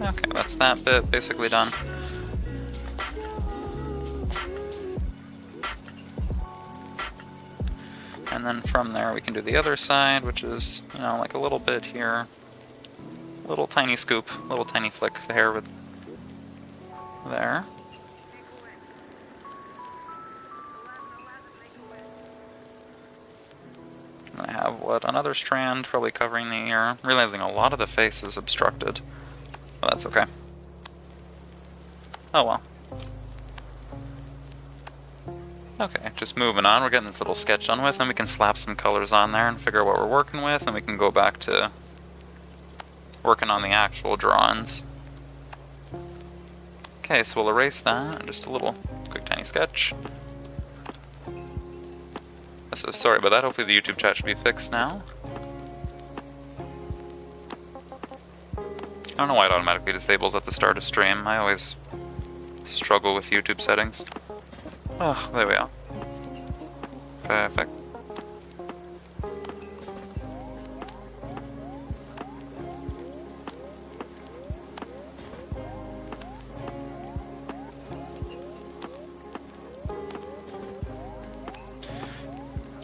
Okay, that's that bit basically done. And then from there we can do the other side, which is, you know, like a little bit here. Little tiny scoop, little tiny flick of hair with there. And I have, what, another strand probably covering the ear. Realizing a lot of the face is obstructed. But that's okay. Oh well. Okay, just moving on. We're getting this little sketch done with, and we can slap some colors on there and figure out what we're working with, and we can go back to working on the actual drawings. Okay, so we'll erase that, and just a little quick tiny sketch. So sorry about that, hopefully the YouTube chat should be fixed now. I don't know why it automatically disables at the start of stream. I always struggle with YouTube settings. Oh, there we are. Perfect.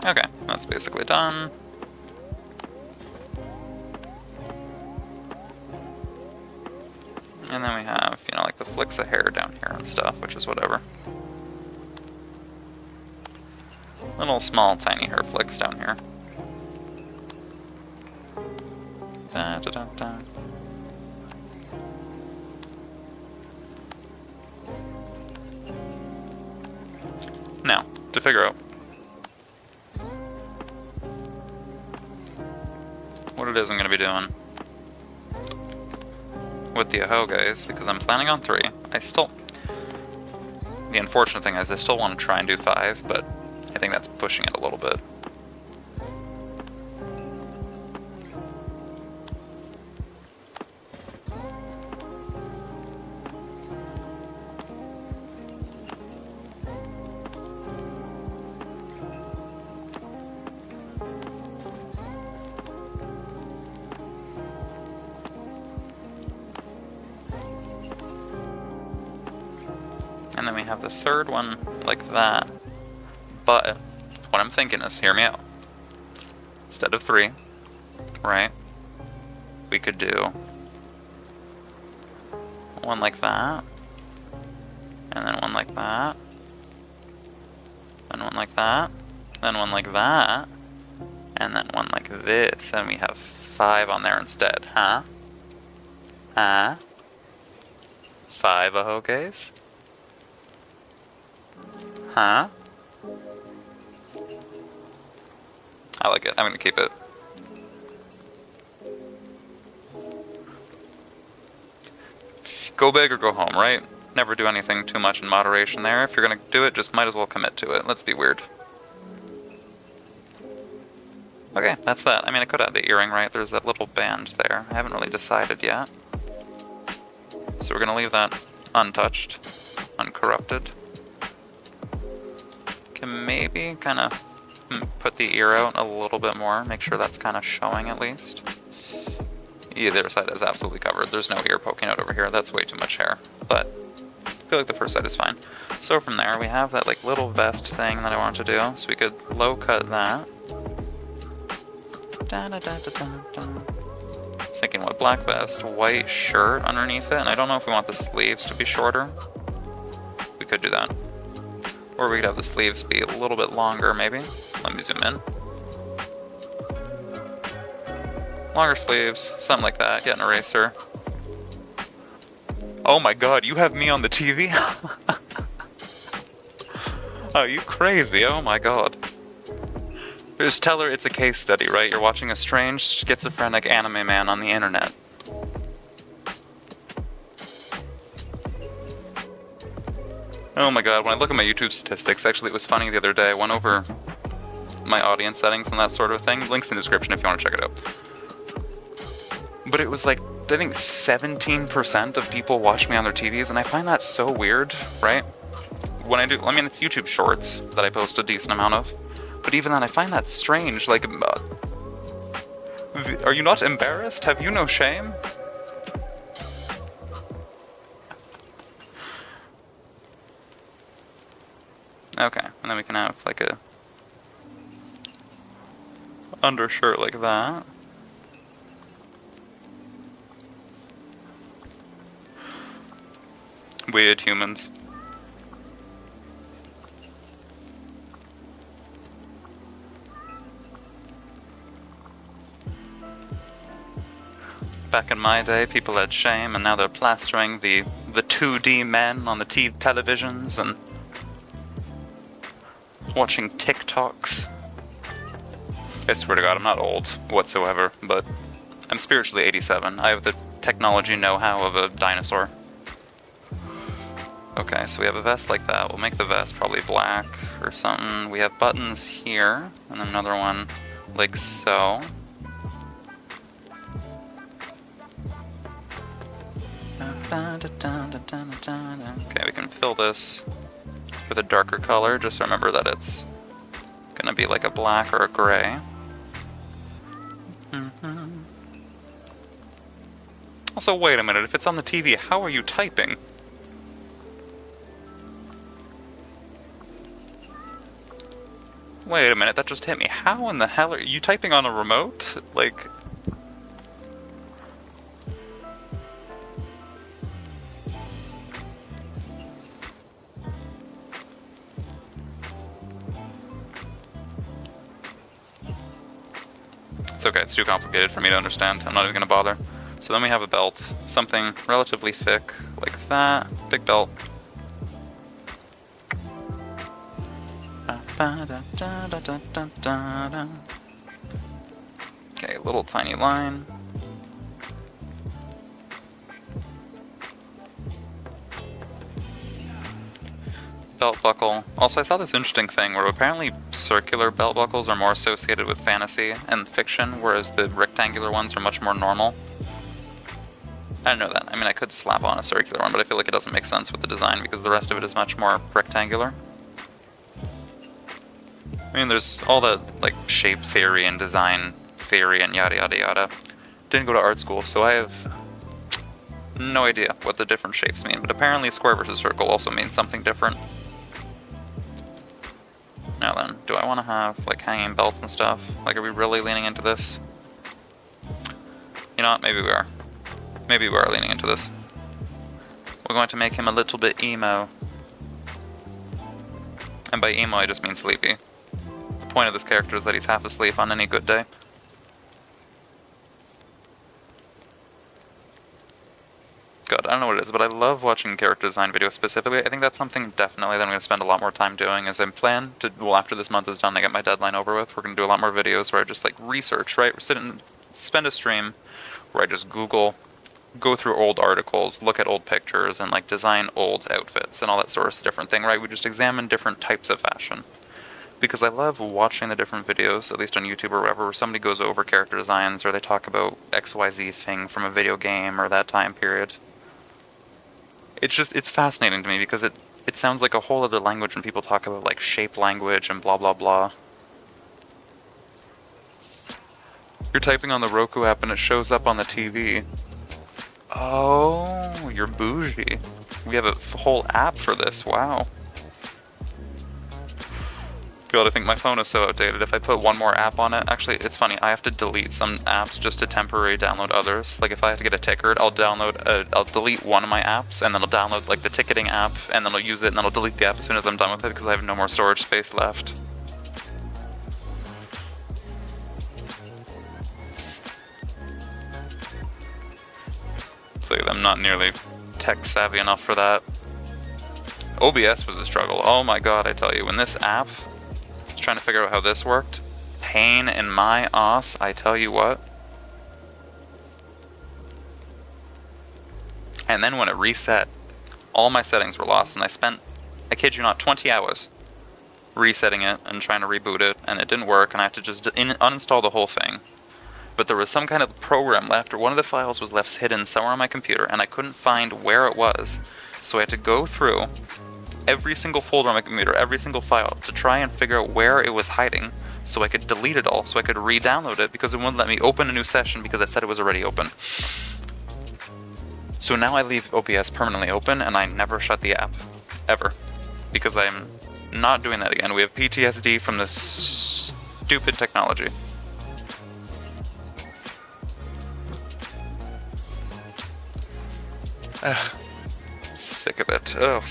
Okay, that's basically done. And then we have, you know, like the flicks of hair down here and stuff, which is whatever. Little small tiny hair flicks down here. Da, da, da, da. Now, to figure out what it is I'm going to be doing with the ahoga is, because I'm planning on 3, the unfortunate thing is I still want to try and do 5, but I think that's pushing it a little bit. And then we have the third one like that. But what I'm thinking is, hear me out. Instead of 3, right? We could do one like that. And then one like that. And one like that. Then one like that. And then one like this. And we have 5 on there instead, huh? Huh? 5 ahoges? Huh? I like it. I'm gonna keep it. Go big or go home, right? Never do anything too much in moderation there. If you're gonna do it, just might as well commit to it. Let's be weird. Okay, that's that. I mean, I could add the earring, right? There's that little band there. I haven't really decided yet. So we're gonna leave that untouched, uncorrupted. Can maybe kind of put the ear out a little bit more, make sure that's kind of showing at least. Either side is absolutely covered. There's no ear poking out over here. That's way too much hair. But I feel like the first side is fine. So from there, we have that like little vest thing that I want to do. So we could low cut that. Da, da, da, da, da, da. I was thinking what, black vest, white shirt underneath it. And I don't know if we want the sleeves to be shorter. We could do that. Or we could have the sleeves be a little bit longer, maybe. Let me zoom in. Longer sleeves, something like that. Get an eraser. Oh my god, you have me on the TV? Oh, you crazy? Oh my god. Just tell her it's a case study, right? You're watching a strange, schizophrenic anime man on the internet. Oh my god, when I look at my YouTube statistics, actually it was funny the other day, I went over my audience settings and that sort of thing. Links in the description if you want to check it out. But it was like, I think 17% of people watch me on their TVs, and I find that so weird, right? When I do, I mean, it's YouTube Shorts that I post a decent amount of, but even then I find that strange, like, are you not embarrassed? Have you no shame? Okay, and then we can have like a undershirt like that. Weird humans. Back in my day, people had shame, and now they're plastering the 2D men on the televisions and watching TikToks. I swear to God, I'm not old whatsoever, but I'm spiritually 87. I have the technology know-how of a dinosaur. Okay, so we have a vest like that. We'll make the vest probably black or something. We have buttons here, and then another one like so. Okay, we can fill this with a darker color. Just remember that it's gonna be like a black or a gray. Also, wait a minute. If it's on the TV, how are you typing? Wait a minute, that just hit me. How in the hell are you typing on a remote? Like... It's okay, it's too complicated for me to understand. I'm not even gonna bother. So then we have a belt. Something relatively thick, like that. Big belt. Okay, little tiny line. Belt buckle. Also, I saw this interesting thing where apparently circular belt buckles are more associated with fantasy and fiction, whereas the rectangular ones are much more normal. I didn't know that. I mean, I could slap on a circular one, but I feel like it doesn't make sense with the design because the rest of it is much more rectangular. I mean, there's all the, like, shape theory and design theory and yada yada yada. Didn't go to art school, so I have No idea what the different shapes mean, but apparently square versus circle also means something different. Now then, do I want to have, like, hanging belts and stuff? Like, are we really leaning into this? You know what, maybe we are. Maybe we are leaning into this. We're going to make him a little bit emo. And by emo, I just mean sleepy. The point of this character is that he's half asleep on any good day. God, I don't know what it is, but I love watching character design videos specifically. I think that's something definitely that I'm going to spend a lot more time doing, as I plan to, well, after this month is done, I get my deadline over with, we're going to do a lot more videos where I just, like, research, right? We're sitting, spend a stream where I just Google, go through old articles, look at old pictures, and, like, design old outfits and all that sort of different thing, right? We just examine different types of fashion. Because I love watching the different videos, at least on YouTube or whatever, where somebody goes over character designs, or they talk about XYZ thing from a video game or that time period. It's fascinating to me because it sounds like a whole other language when people talk about, like, shape language and blah blah blah. You're typing on the Roku app and it shows up on the TV. Oh, you're bougie. We have a whole app for this, wow. God, I think my phone is so outdated. If I put one more app on it, actually, it's funny, I have to delete some apps just to temporarily download others. Like, if I have to get a ticket, I'll delete one of my apps, and then I'll download, like, the ticketing app, and then I'll use it, and then I'll delete the app as soon as I'm done with it, because I have no more storage space left. So I'm not nearly tech savvy enough for that. OBS was a struggle. Oh my god, I tell you, when this app... trying to figure out how this worked. Pain in my ass, I tell you what. And then when it reset, all my settings were lost, and I spent, I kid you not, 20 hours resetting it and trying to reboot it, and it didn't work, and I had to just uninstall the whole thing. But there was some kind of program left, or one of the files was left hidden somewhere on my computer, and I couldn't find where it was. So I had to go through every single folder on my computer, every single file, to try and figure out where it was hiding, so I could delete it all, so I could re-download it, because it wouldn't let me open a new session because it said it was already open. So now I leave OBS permanently open, and I never shut the app. Ever. Because I'm not doing that again. We have PTSD from this stupid technology. Ugh. Sick of it. Ugh.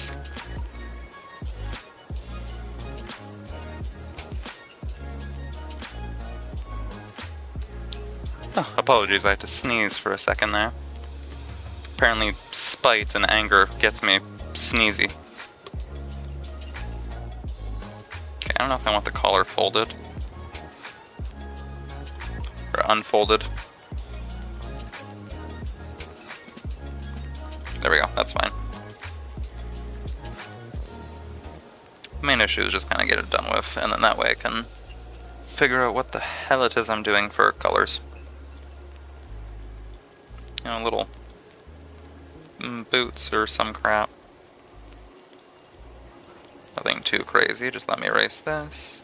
Oh, apologies, I had to sneeze for a second there. Apparently, spite and anger gets me sneezy. Okay, I don't know if I want the collar folded. Or unfolded. There we go, that's fine. The main issue is just kind of get it done with, and then that way I can figure out what the hell it is I'm doing for colors. You know, little boots or some crap. Nothing too crazy, just let me erase this.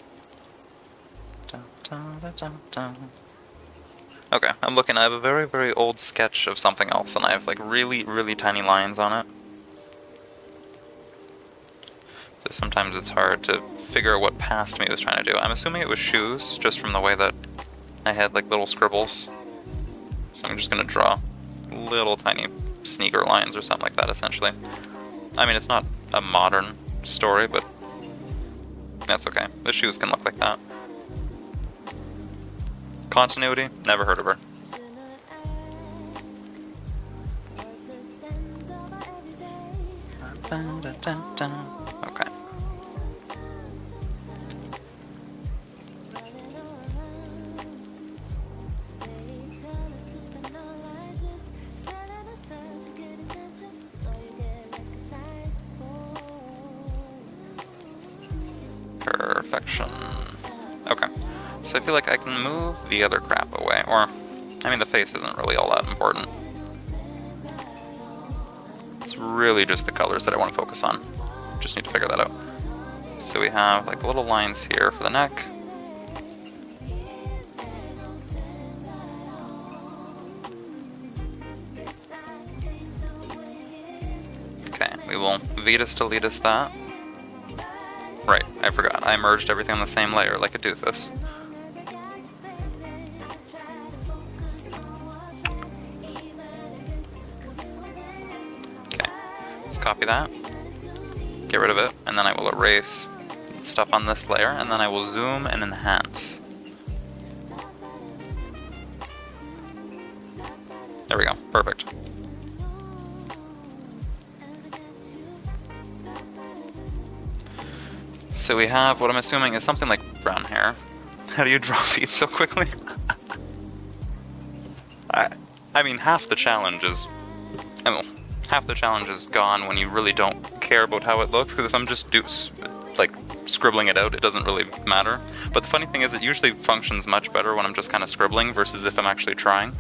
Okay, I'm looking, I have a very, very old sketch of something else, and I have, like, really, really tiny lines on it. So sometimes it's hard to figure out what past me was trying to do. I'm assuming it was shoes, just from the way that I had, like, little scribbles. So I'm just gonna draw little tiny sneaker lines or something like that, essentially. I mean, it's not a modern story, but that's okay. The shoes can look like that. Continuity? Never heard of her. Okay. Perfection. Okay. So I feel like I can move the other crap away, or, I mean, the face isn't really all that important. It's really just the colors that I want to focus on. Just need to figure that out. So we have, like, little lines here for the neck. we will Vetus Deletus that. Right, I forgot. I merged everything on the same layer like a doofus. Okay, let's copy that. Get rid of it, and then I will erase stuff on this layer, and then I will zoom and enhance. There we go, perfect. So we have what I'm assuming is something like brown hair. How do you draw feet so quickly? I mean, half the challenge is... half the challenge is gone when you really don't care about how it looks, because if I'm just scribbling it out, it doesn't really matter. But the funny thing is, it usually functions much better when I'm just kind of scribbling versus if I'm actually trying.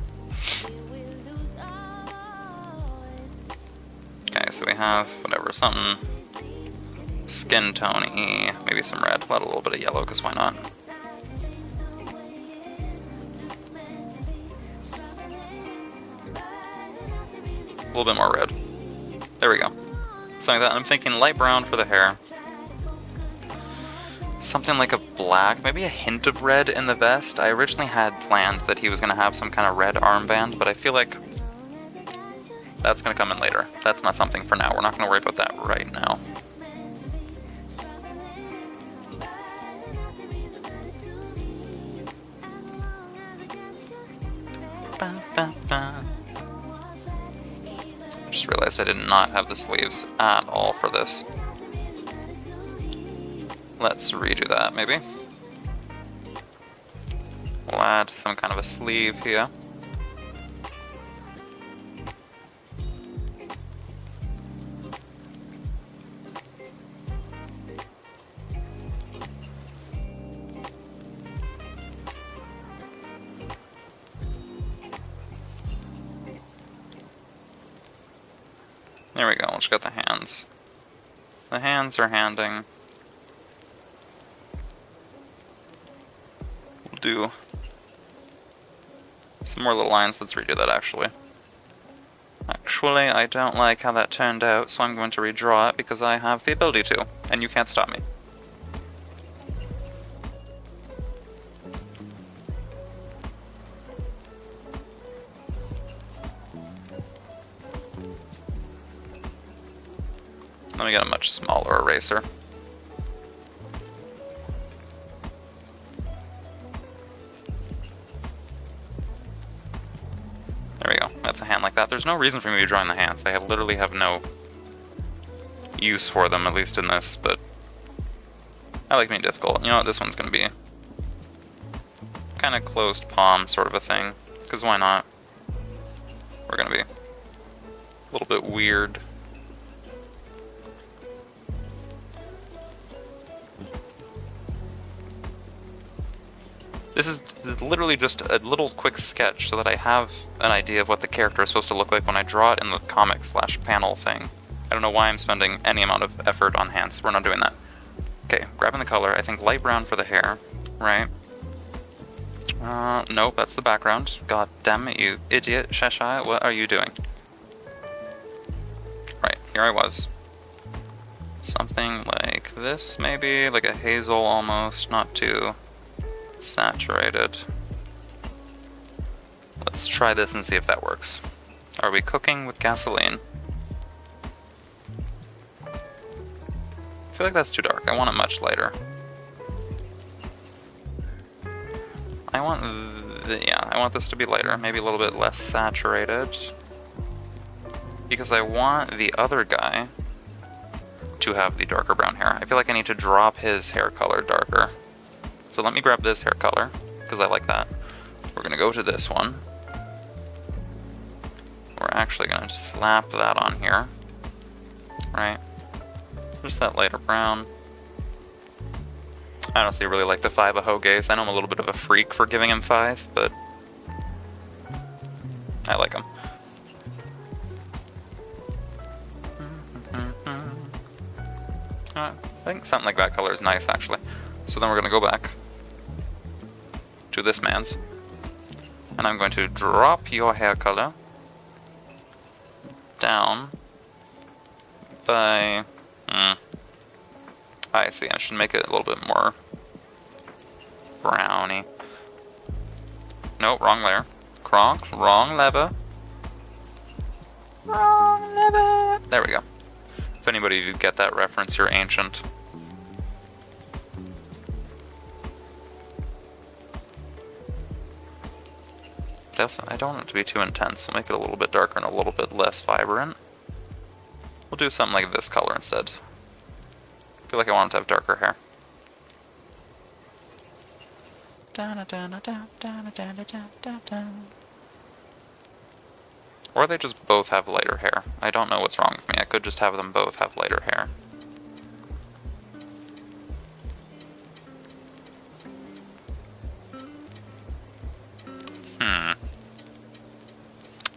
Okay, so we have, whatever, something skin tone-y, maybe some red, let a little bit of yellow, because why not? A little bit more red. There we go. Something like that. I'm thinking light brown for the hair. Something like a black, maybe a hint of red in the vest. I originally had planned that he was going to have some kind of red armband, but I feel like that's going to come in later. That's not something for now. We're not going to worry about that right now. I just realized I did not have the sleeves at all for this. Let's redo that, maybe. We'll add some kind of a sleeve here. There we go, let's get the hands. The hands are handing. We'll do some more little lines. Let's redo that actually. Actually, I don't like how that turned out, so I'm going to redraw it because I have the ability to, and you can't stop me. Let me get a much smaller eraser. There we go. That's a hand like that. There's no reason for me to be drawing the hands. I literally have no use for them, at least in this, but I like being difficult. You know what? This one's going to be kind of closed palm sort of a thing, because why not? We're going to be a little bit weird. This is literally just a little quick sketch so that I have an idea of what the character is supposed to look like when I draw it in the comic/panel thing. I don't know why I'm spending any amount of effort on hands. We're not doing that. Okay, grabbing the color. I think light brown for the hair, right? Nope, that's the background. God damn it, you idiot, Sheshire. What are you doing? Right, here I was. Something like this, maybe? Like a hazel almost, not too saturated. Let's try this and see if that works. Are we cooking with gasoline? I feel like that's too dark. I want it much lighter. I want this to be lighter, maybe a little bit less saturated. Because I want the other guy to have the darker brown hair. I feel like I need to drop his hair color darker. So let me grab this hair color, because I like that. We're going to go to this one. We're actually going to just slap that on here. Right? Just that lighter brown. I honestly really like the 5 of Hogaze. I know I'm a little bit of a freak for giving him 5, but I like him. I think something like that color is nice, actually. So then we're going to go back to this man's, and I'm going to drop your hair color down by... I see, I should make it a little bit more browny. Nope, wrong layer. Cronk, wrong lever. Wrong lever! There we go. If anybody did get that reference, you're ancient. But also, I don't want it to be too intense, so make it a little bit darker and a little bit less vibrant. We'll do something like this color instead. I feel like I want it to have darker hair. Or they just both have lighter hair. I don't know what's wrong with me. I could just have them both have lighter hair.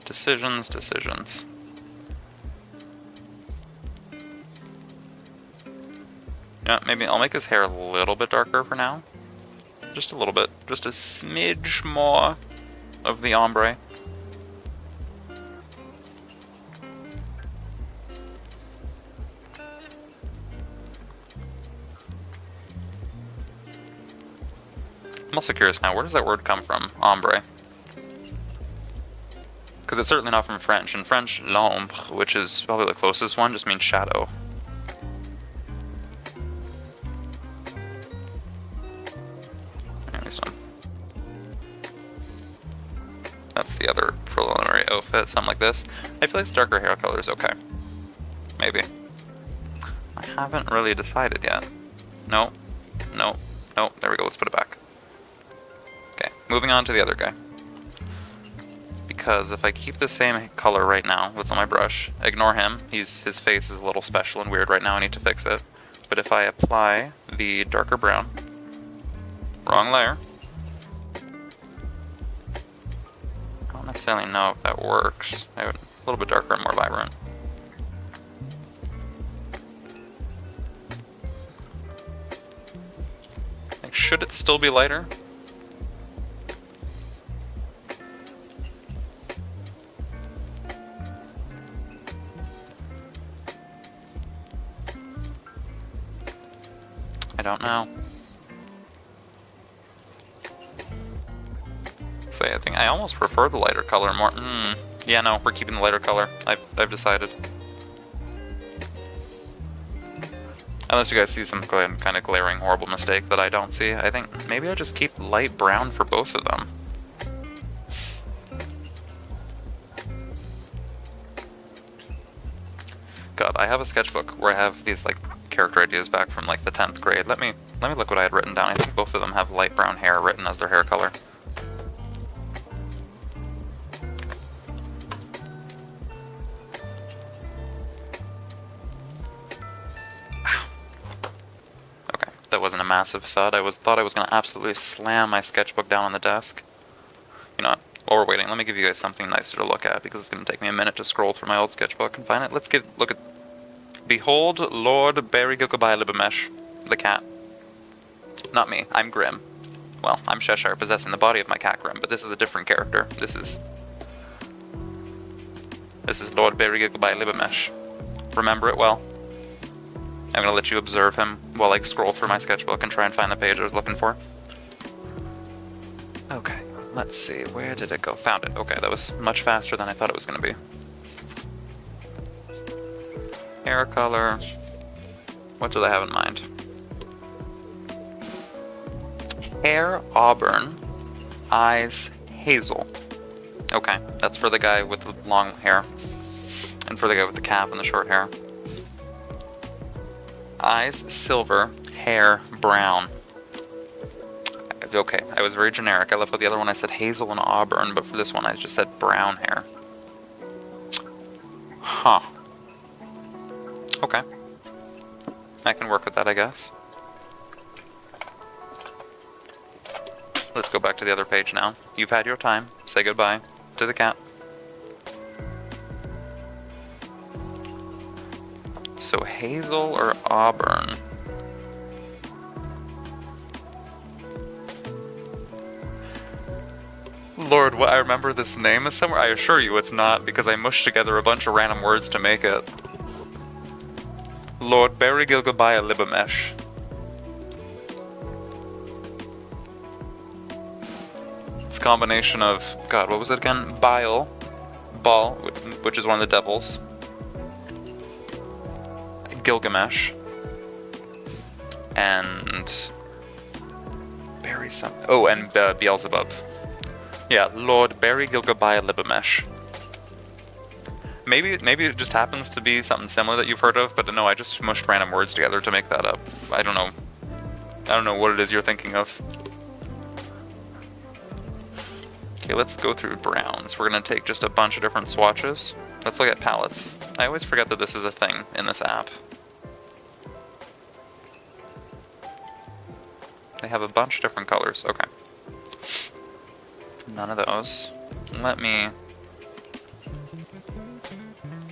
Decisions. Yeah, maybe I'll make his hair a little bit darker for now. Just a little bit. Just a smidge more of the ombre. I'm also curious now, where does that word come from? Ombre. Because it's certainly not from French. In French, l'ombre, which is probably the closest one, just means shadow. That's the other preliminary outfit, something like this. I feel like the darker hair color is okay. Maybe. I haven't really decided yet. No. There we go, let's put it back. Okay, moving on to the other guy. Because if I keep the same color right now, that's on my brush, ignore him. His face is a little special and weird right now, I need to fix it. But if I apply the darker brown, wrong layer, I don't necessarily know if that works. A little bit darker and more vibrant. Like, should it still be lighter? I don't know. Say, I think I almost prefer the lighter color more. Yeah, no, we're keeping the lighter color. I've decided. Unless you guys see some kind of glaring, horrible mistake that I don't see, I think maybe I just keep light brown for both of them. God, I have a sketchbook where I have these like character ideas back from like the 10th grade. Let me look what I had written down. I think both of them have light brown hair written as their hair color. Okay, that wasn't a massive thud. I thought I was gonna absolutely slam my sketchbook down on the desk. You know what? While we're waiting, let me give you guys something nicer to look at because it's gonna take me a minute to scroll through my old sketchbook and find it. Let's look at. Behold, Lord Barry Goodbye Libamesh, the cat. Not me, I'm Grim. Well, I'm Sheshire, possessing the body of my cat Grim, but this is a different character. This is Lord Barry Goodbye Libamesh. Remember it well. I'm gonna let you observe him while I scroll through my sketchbook and try and find the page I was looking for. Okay, let's see, where did it go? Found it. Okay, that was much faster than I thought it was gonna be. Hair color. What do they have in mind? Hair auburn, eyes hazel. Okay, that's for the guy with the long hair. And for the guy with the cap and the short hair. Eyes silver, hair brown. Okay, I was very generic. I left with the other one I said hazel and auburn, but for this one I just said brown hair. Huh. Okay. I can work with that, I guess. Let's go back to the other page now. You've had your time. Say goodbye to the cat. So hazel or auburn? Lord, what, I remember this name is somewhere. I assure you it's not, because I mushed together a bunch of random words to make it. Lord Barry Gilgabaya Libamesh. It's a combination of, God, what was it again? Bile, which is one of the devils. Gilgamesh. And Barry something. Oh, and Beelzebub. Yeah, Lord Barry Gilgabaya Libamesh. Maybe it just happens to be something similar that you've heard of, but no, I just mushed random words together to make that up. I don't know what it is you're thinking of. Okay, let's go through browns. We're gonna take just a bunch of different swatches. Let's look at palettes. I always forget that this is a thing in this app. They have a bunch of different colors. Okay. None of those. Let me...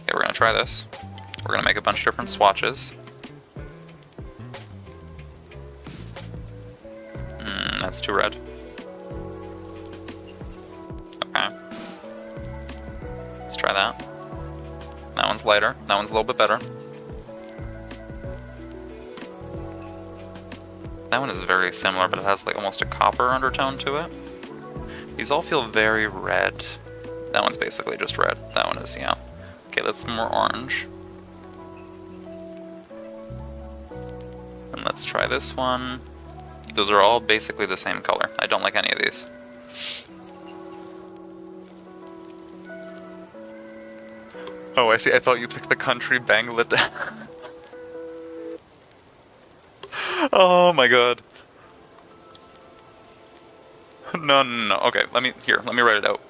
Okay, we're gonna try this. We're gonna make a bunch of different swatches. That's too red. Okay. Let's try that. That one's lighter. That one's a little bit better. That one is very similar, but it has like almost a copper undertone to it. These all feel very red. That one's basically just red. That one is, yeah. Okay, that's more orange. And let's try this one. Those are all basically the same color. I don't like any of these. Oh, I see. I thought you picked the country Bangladesh. Oh my god. No. Okay, let me write it out.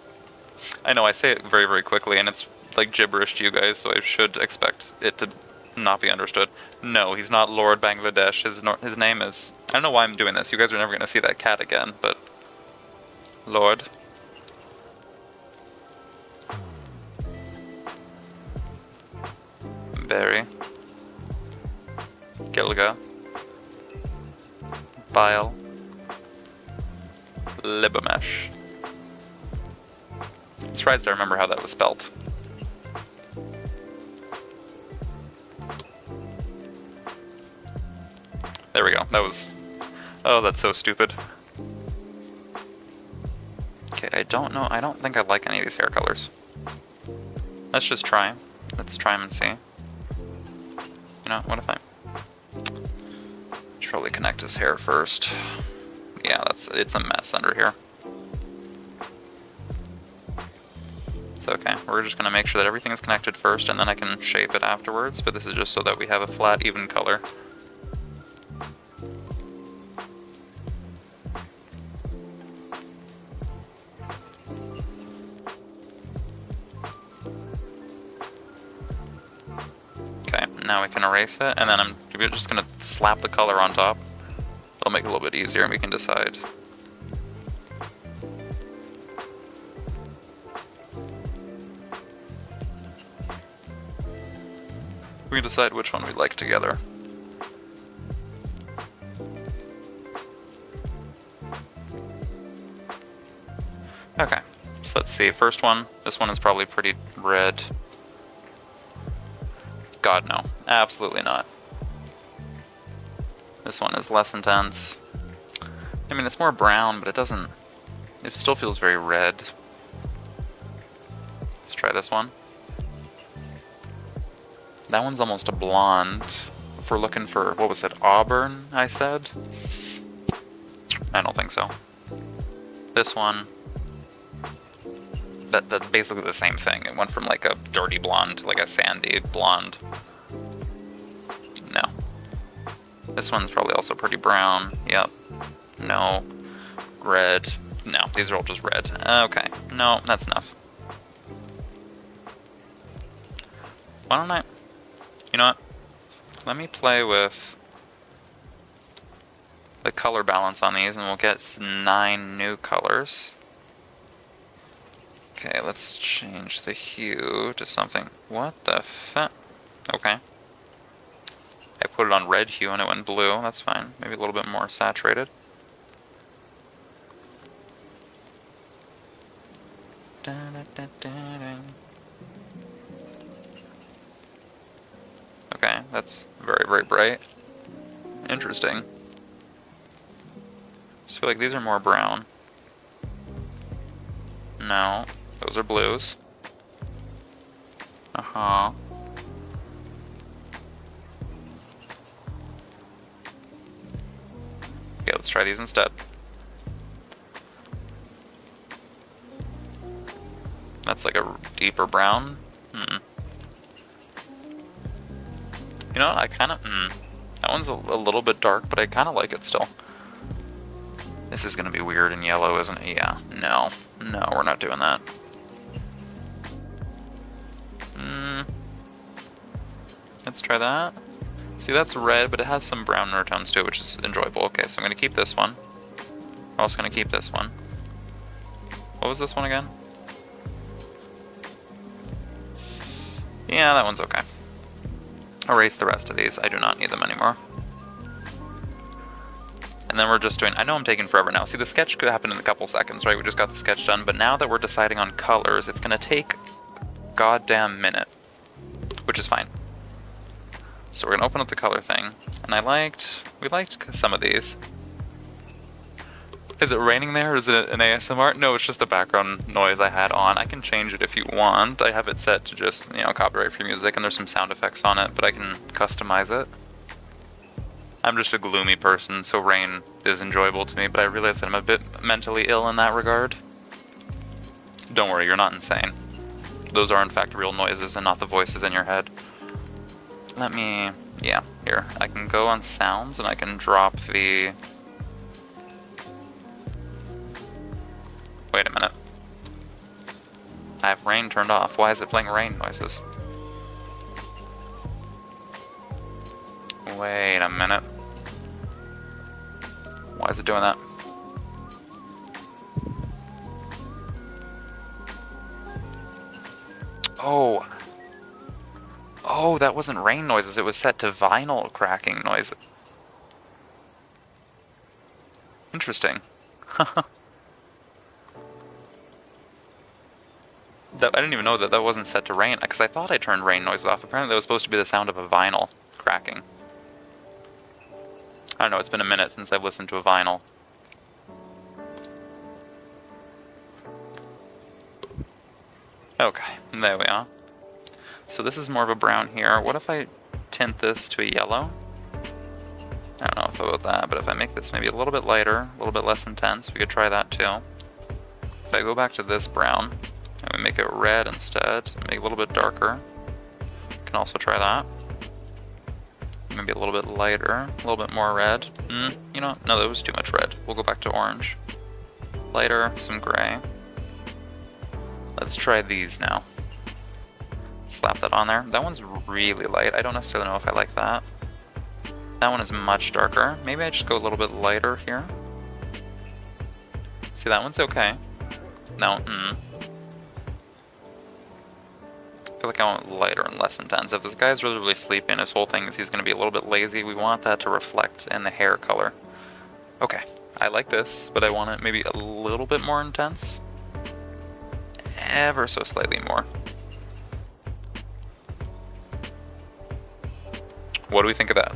I know I say it very, very quickly, and it's like gibberish to you guys, so I should expect it to not be understood. No, he's not Lord Bangladesh. His name is... I don't know why I'm doing this. You guys are never going to see that cat again, but... Lord. Barry. Gilga. Bile. Libamesh. I'm surprised I remember how that was spelled. There we go. That was... Oh, that's so stupid. Okay, I don't know. I don't think I like any of these hair colors. Let's just try. Let's try them and see. You know, what if I... Should probably connect his hair first. Yeah, it's a mess under here. It's okay. We're just going to make sure that everything is connected first, and then I can shape it afterwards, but this is just so that we have a flat, even color. Okay, now we can erase it, and then I'm just going to slap the color on top. It'll make it a little bit easier, and we can decide. We can decide which one we'd like together. Okay, so let's see. First one, this one is probably pretty red. God, no. Absolutely not. This one is less intense. I mean, it's more brown, but it still feels very red. Let's try this one. That one's almost a blonde. If we're looking for, what was it, auburn, I said? I don't think so. This one, that's basically the same thing. It went from like a dirty blonde to like a sandy blonde. No. This one's probably also pretty brown. Yep. No. Red. No, these are all just red. Okay. No, that's enough. Why don't I... You know what? Let me play with the color balance on these, and we'll get 9 new colors. Okay, let's change the hue to something... What the fuck? Okay. I put it on red hue and it went blue. That's fine. Maybe a little bit more saturated. Okay, Okay, that's very, very bright. Interesting. Just feel like these are more brown. No, those are blues. Uh-huh. Okay, let's try these instead. That's like a deeper brown. You know what, I kind of, that one's a little bit dark, but I kind of like it still. This is going to be weird in yellow, isn't it? Yeah, no, we're not doing that. Let's try that. See, that's red, but it has some brown undertones to it, which is enjoyable. Okay, so I'm going to keep this one. I'm also going to keep this one. What was this one again? Yeah, that one's okay. Erase the rest of these. I do not need them anymore. And then we're just doing... I know I'm taking forever now. See, the sketch could happen in a couple seconds, right? We just got the sketch done, but now that we're deciding on colors, it's going to take a goddamn minute, which is fine. So we're going to open up the color thing, and we liked some of these. Is it raining there, or is it an ASMR? No, it's just the background noise I had on. I can change it if you want. I have it set to just, copyright-free music, and there's some sound effects on it, but I can customize it. I'm just a gloomy person, so rain is enjoyable to me, but I realize that I'm a bit mentally ill in that regard. Don't worry, you're not insane. Those are in fact real noises and not the voices in your head. Here. I can go on sounds and I can drop the... Wait a minute. I have rain turned off. Why is it playing rain noises? Wait a minute. Why is it doing that? Oh, that wasn't rain noises. It was set to vinyl cracking noises. Interesting. I didn't even know that wasn't set to rain, because I thought I turned rain noises off. Apparently that was supposed to be the sound of a vinyl cracking. I don't know, it's been a minute since I've listened to a vinyl. Okay, there we are. So this is more of a brown here. What if I tint this to a yellow? I don't know about that, but if I make this maybe a little bit lighter, a little bit less intense, we could try that too. If I go back to this brown, and we make it red instead, make it a little bit darker, we can also try that. Maybe a little bit lighter, a little bit more red. You know, no, that was too much red. We'll go back to orange. Lighter, some gray. Let's try these now. Slap that on there. That one's really light. I don't necessarily know if I like that. That one is much darker. Maybe I just go a little bit lighter here. See, that one's okay. No, I feel like I want lighter and less intense. If this guy's really, really sleepy and his whole thing is he's going to be a little bit lazy, we want that to reflect in the hair color. Okay, I like this, but I want it maybe a little bit more intense. Ever so slightly more. What do we think of that?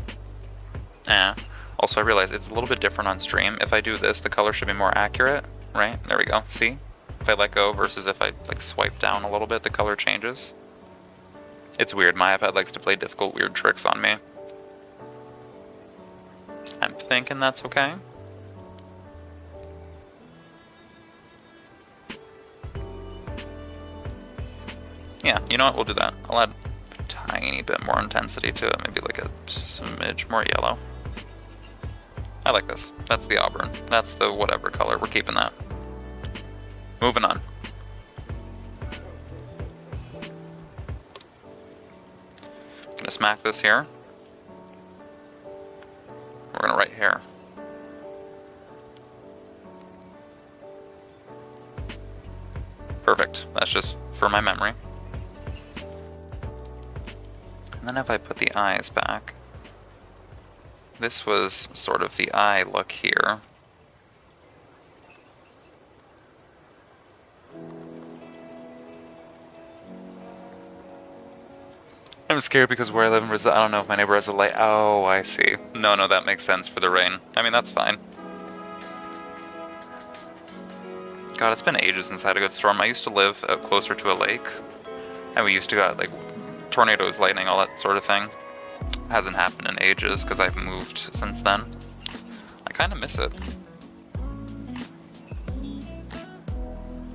Also I realize it's a little bit different on stream. If I do this, the color should be more accurate, right? There we go, see? If I let go versus if I like swipe down a little bit, the color changes. It's weird, my iPad likes to play difficult, weird tricks on me. I'm thinking that's okay. Yeah, you know what, we'll do that. I'll add a tiny bit more intensity to it, maybe like a smidge more yellow. I like this. That's the auburn. That's the whatever color. We're keeping that. Moving on. Gonna smack this here. We're gonna write here. Perfect. That's just for my memory. And then if I put the eyes back, this was sort of the eye look here. I'm I'm scared because where I live in Brazil, I don't know if my neighbor has a light. Oh, I see. No, that makes sense for the rain. I mean, that's fine. God, it's been ages since I had a good storm. I used to live closer to a lake, and we used to get, like, tornadoes, lightning, all that sort of thing. It hasn't happened in ages because I've moved since then. I kind of miss it.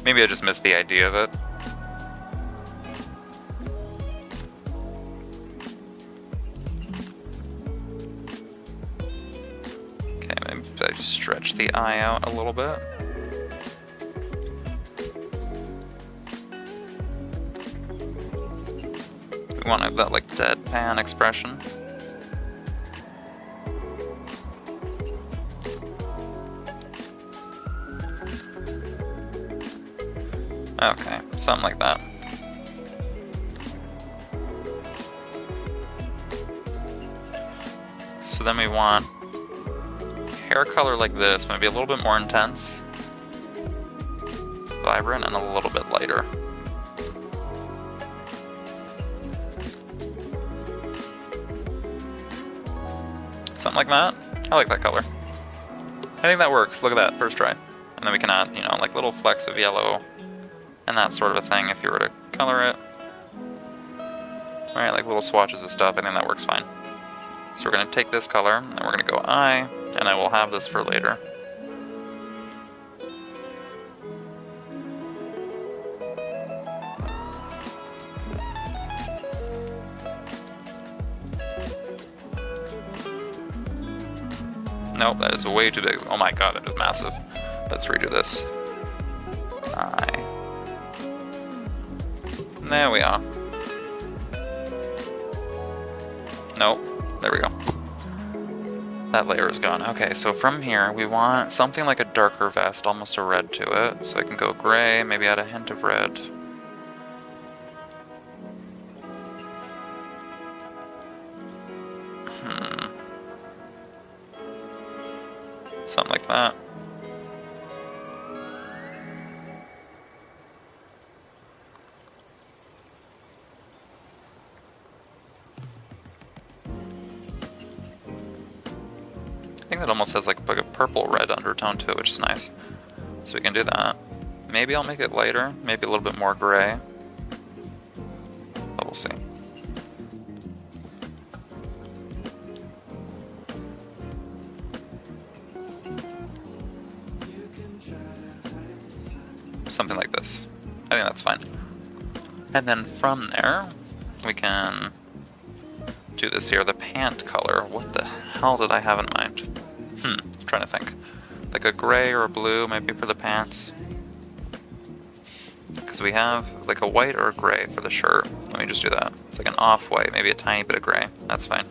Maybe I just miss the idea of it. Okay, maybe I just stretch the eye out a little bit. We want that, like, deadpan expression. Okay, something like that. So then we want hair color like this, maybe a little bit more intense, vibrant, and a little bit lighter. Something like that. I like that color. I think that works. Look at that, first try. And then we can add, you know, like little flecks of yellow and that sort of a thing if you were to color it. Right, like little swatches of stuff. I think that works fine. So we're going to take this color and we're going to go eye, and I will have this for later. Nope, that is way too big. Oh my god, that is massive. Let's redo this. Eye. There we are. Nope, there we go. That layer is gone. Okay, so from here, we want something like a darker vest, almost a red to it. So I can go gray, maybe add a hint of red. Something like that. I think that almost has like a purple-red undertone to it, which is nice. So we can do that. Maybe I'll make it lighter, maybe a little bit more gray. But we'll see. Something like this. I think that's fine. And then from there, we can do this here, the pant color. What the hell did I have in mind? I'm trying to think. Like a gray or a blue, maybe for the pants. Because we have like a white or a gray for the shirt. Let me just do that. It's like an off-white, maybe a tiny bit of gray. That's fine.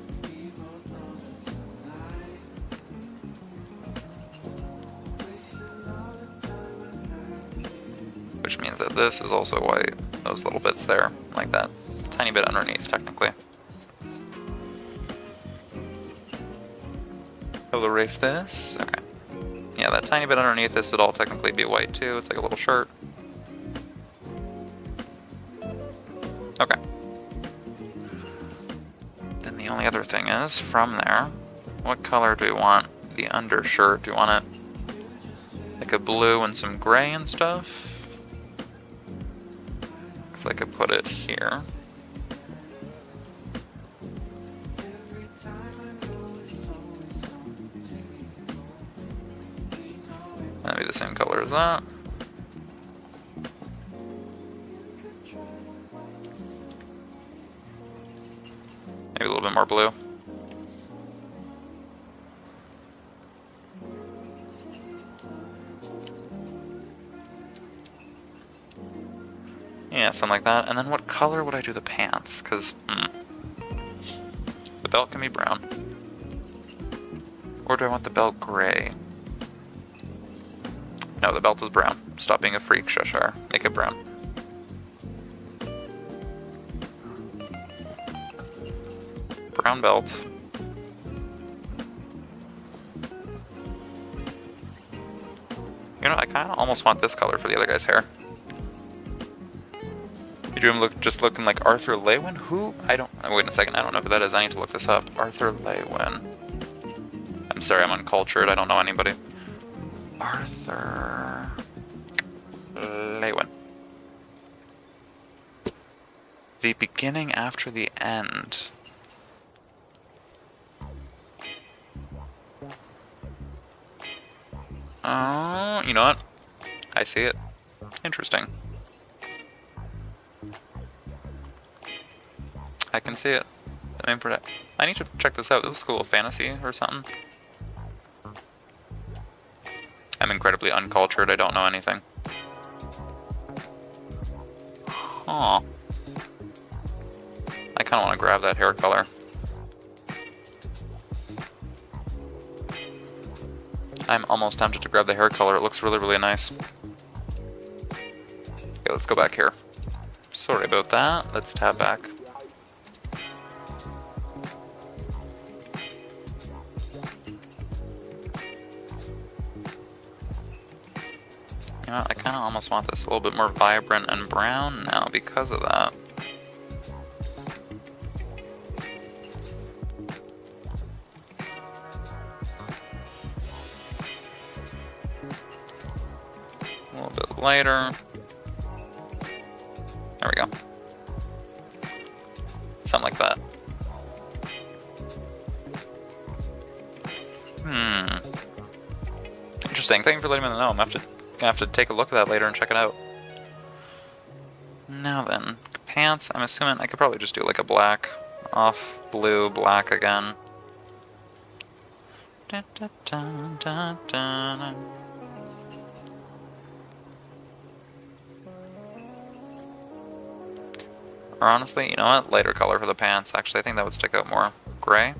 Which means that this is also white. Those little bits there, like that. Tiny bit underneath, technically. I'll erase this. Okay. Yeah, that tiny bit underneath this would all technically be white too. It's like a little shirt. Okay. Then the only other thing is, from there, what color do we want the undershirt? Do we want it like a blue and some gray and stuff? So I could put it here. That'd be the same color as that. Maybe a little bit more blue. Yeah, something like that. And then what color would I do the pants? Because, the belt can be brown. Or do I want the belt gray? No, the belt is brown. Stop being a freak, Sheshire. Make it brown. Brown belt. You know, I kind of almost want this color for the other guy's hair. You Doom just looking like Arthur Lewin? Who? I don't... Wait a second, I don't know who that is. I need to look this up. Arthur Lewin. I'm sorry, I'm uncultured. I don't know anybody. Arthur... Lewin. The beginning after the end. Oh, you know what? I see it. Interesting. I can see it. I need to check this out. This is cool. Fantasy or something. I'm incredibly uncultured. I don't know anything. Huh. I kind of want to grab that hair color. I'm almost tempted to grab the hair color. It looks really, really nice. Okay, let's go back here. Sorry about that. Let's tab back. You know, I kind of almost want this a little bit more vibrant and brown now because of that. A little bit lighter. There we go. Something like that. Interesting. Thank you for letting me know. I'm gonna have to take a look at that later and check it out. Now then, pants. I'm assuming I could probably just do like a black off blue, black again. Da, da, da, da, da. Or honestly, you know what? Lighter color for the pants. Actually, I think that would stick out more. Gray.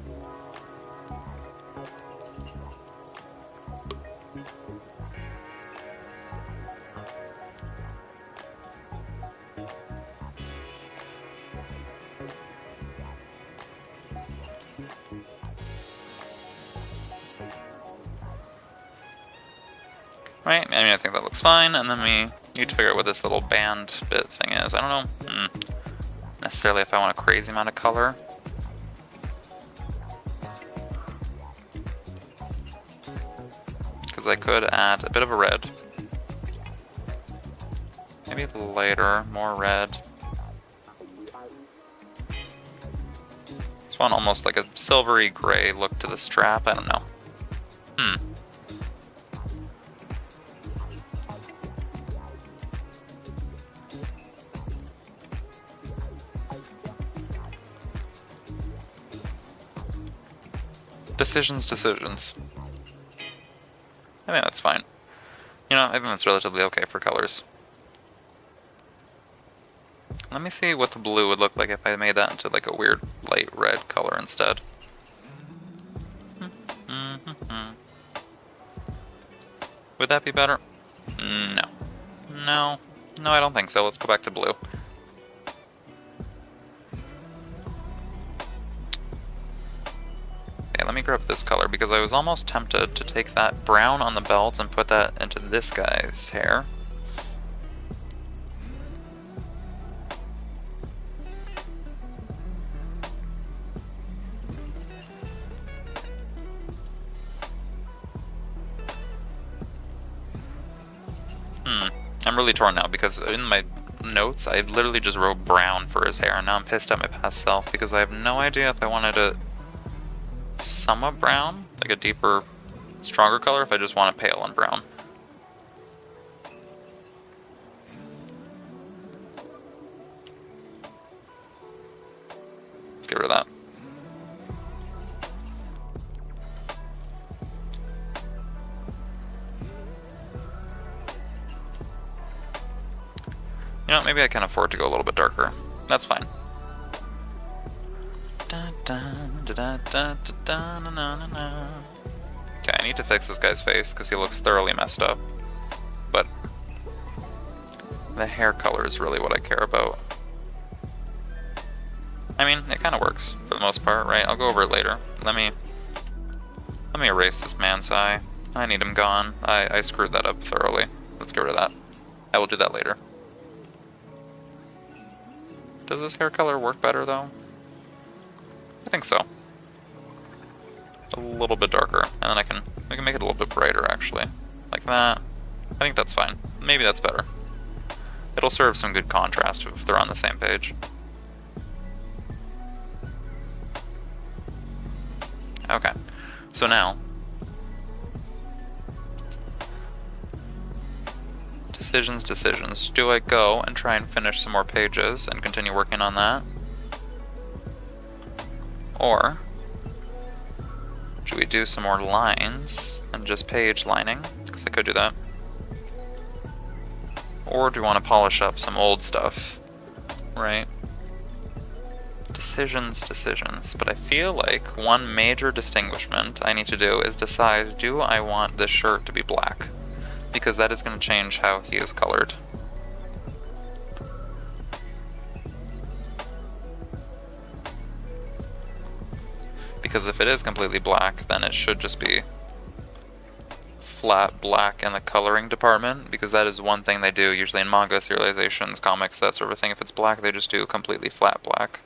Right, I mean, I think that looks fine, and then we need to figure out what this little band bit thing is. I don't know necessarily if I want a crazy amount of color. Because I could add a bit of a red. Maybe lighter, more red. This one almost like a silvery gray look to the strap, I don't know. Decisions. I think that's fine. You know, I think that's relatively okay for colors. Let me see what the blue would look like if I made that into like a weird light red color instead. Would that be better? No. No, I don't think so. Let's go back to blue. Let me grab this color because I was almost tempted to take that brown on the belt and put that into this guy's hair. I'm really torn now because in my notes I literally just wrote brown for his hair and now I'm pissed at my past self because I have no idea if I wanted to somewhat brown, like a deeper, stronger color, if I just want it pale and brown. Let's get rid of that. You know, maybe I can afford to go a little bit darker. That's fine. Okay, I need to fix this guy's face because he looks thoroughly messed up. But the hair color is really what I care about. I mean, it kind of works for the most part, right? I'll go over it later. Let me erase this man's eye. I need him gone. I screwed that up thoroughly. Let's get rid of that. I will do that later. Does this hair color work better though? I think so. A little bit darker, and then we can make it a little bit brighter actually. Like that. I think that's fine. Maybe that's better. It'll serve some good contrast if they're on the same page. Okay, so now, decisions. Do I go and try and finish some more pages and continue working on that? Or should we do some more lines and just page lining? Because I could do that. Or do we want to polish up some old stuff, right? Decisions. But I feel like one major distinguishment I need to do is decide, do I want this shirt to be black? Because that is going to change how he is colored. Because if it is completely black, then it should just be flat black in the coloring department, because that is one thing they do usually in manga, serializations, comics, that sort of thing. If it's black, they just do completely flat black.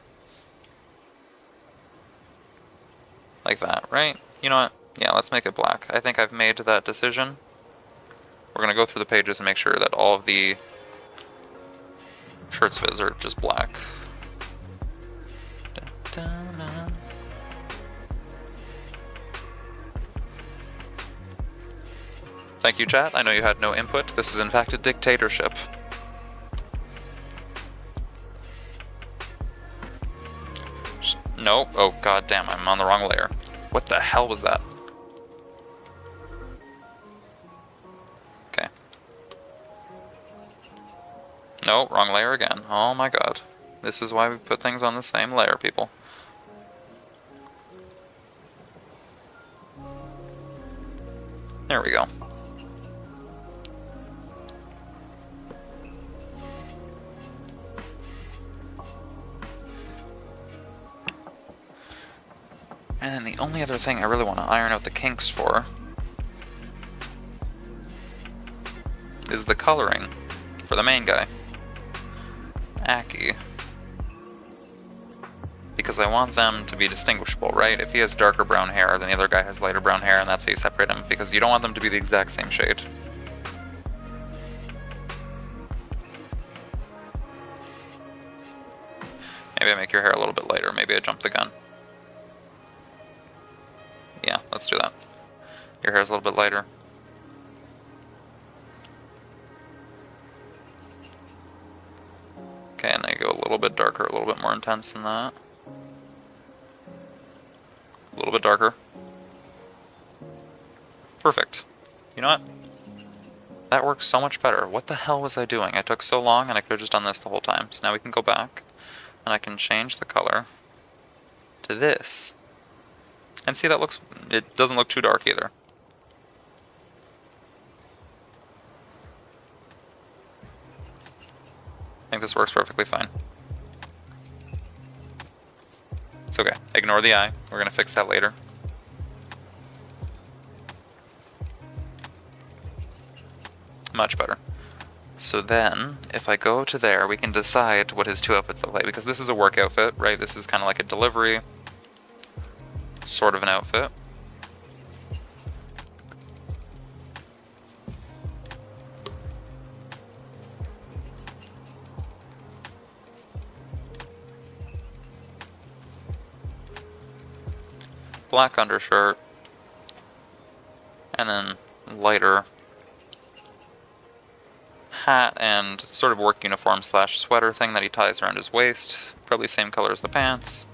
Like that, right? You know what? Yeah, let's make it black. I think I've made that decision. We're going to go through the pages and make sure that all of the shirts viz are just black. Thank you, chat. I know you had no input. This is in fact a dictatorship. Nope. Oh, god damn, I'm on the wrong layer. What the hell was that? Okay. No, wrong layer again. Oh my god. This is why we put things on the same layer, people. There we go. And then the only other thing I really want to iron out the kinks for is the coloring for the main guy, Aki. Because I want them to be distinguishable, right? If he has darker brown hair, then the other guy has lighter brown hair, and that's how you separate them, because you don't want them to be the exact same shade. Maybe I make your hair a little bit lighter, maybe I jump the gun. Yeah, let's do that. Your hair's a little bit lighter. Okay, and then you go a little bit darker, a little bit more intense than that. A little bit darker. Perfect. You know what? That works so much better. What the hell was I doing? I took so long and I could have just done this the whole time. So now we can go back and I can change the color to this. And see, it doesn't look too dark either. I think this works perfectly fine. It's okay. Ignore the eye. We're going to fix that later. Much better. So then, if I go to there, we can decide what his two outfits look like. Because this is a work outfit, right? This is kind of like a delivery sort of an outfit. Black undershirt, and then lighter hat and sort of work uniform slash sweater thing that he ties around his waist, probably same color as the pants.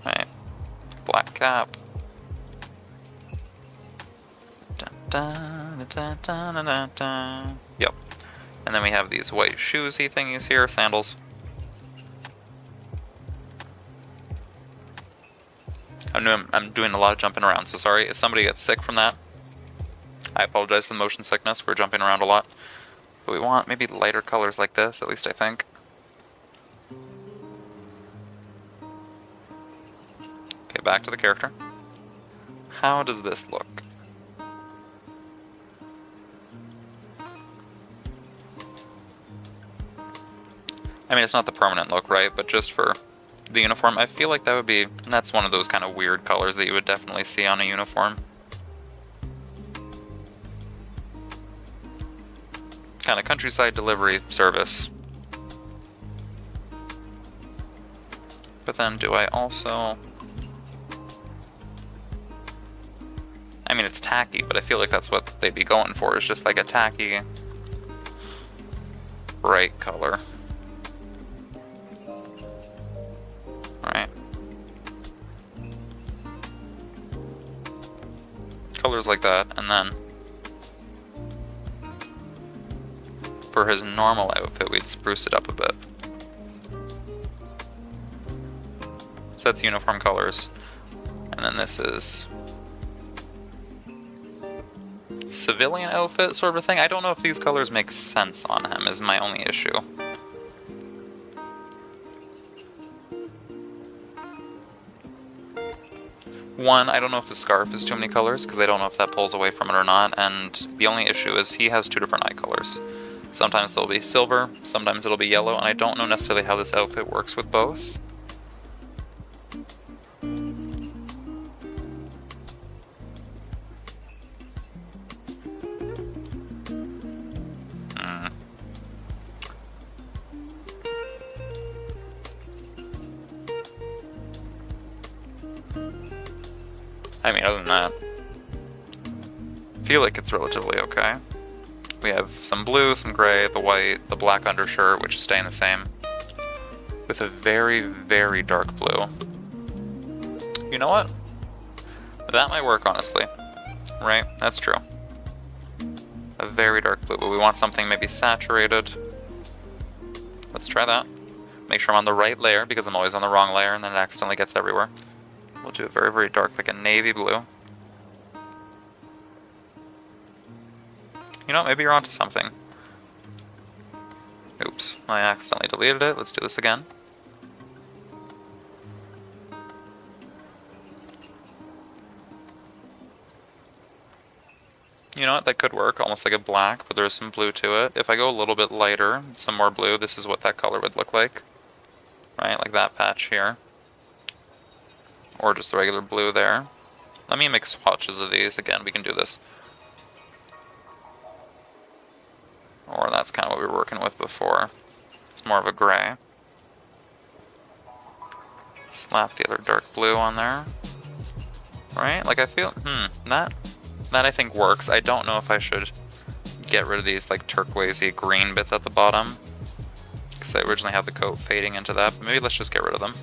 Right, black cap. Yep. And then we have these white shoesy thingies here, sandals. I'm doing a lot of jumping around, so sorry if somebody gets sick from that. I apologize for the motion sickness, we're jumping around a lot. But we want maybe lighter colors like this, at least I think. Okay, back to the character. How does this look? I mean, it's not the permanent look, right? But just for the uniform, I feel like that would be... That's one of those kind of weird colors that you would definitely see on a uniform. Kind of countryside delivery service. But then do I also... I mean, it's tacky, but I feel like that's what they'd be going for, is just like a tacky, bright color. Alright. Colors like that, and then for his normal outfit, we'd spruce it up a bit. So that's uniform colors. And then this is civilian outfit sort of a thing. I don't know if these colors make sense on him, is my only issue. One, I don't know if the scarf is too many colors, because I don't know if that pulls away from it or not, and the only issue is he has two different eye colors. Sometimes they'll be silver, sometimes it'll be yellow, and I don't know necessarily how this outfit works with both. I mean, other than that, I feel like it's relatively okay. We have some blue, some gray, the white, the black undershirt, which is staying the same, with a very, very dark blue. You know what? That might work, honestly. Right? That's true. A very dark blue, but we want something maybe saturated. Let's try that. Make sure I'm on the right layer, because I'm always on the wrong layer, and then it accidentally gets everywhere. We'll do it very, very dark, like a navy blue. You know, maybe you're onto something. Oops, I accidentally deleted it. Let's do this again. You know what, that could work, almost like a black, but there's some blue to it. If I go a little bit lighter, some more blue, this is what that color would look like. Right, like that patch here. Or just the regular blue there. Let me make swatches of these. Again, we can do this. Or that's kind of what we were working with before. It's more of a gray. Slap the other dark blue on there. Right? Like I feel, that I think works. I don't know if I should get rid of these like turquoisey green bits at the bottom, because I originally had the coat fading into that, but maybe let's just get rid of them.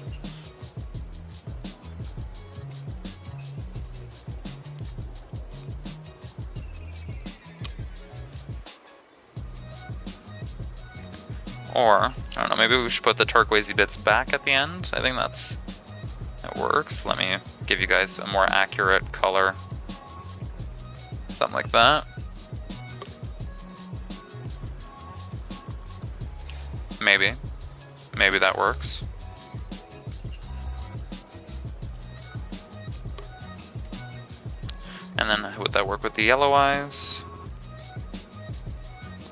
Or, I don't know, maybe we should put the turquoisey bits back at the end. I think that works. Let me give you guys a more accurate color. Something like that. Maybe. Maybe that works. And then would that work with the yellow eyes?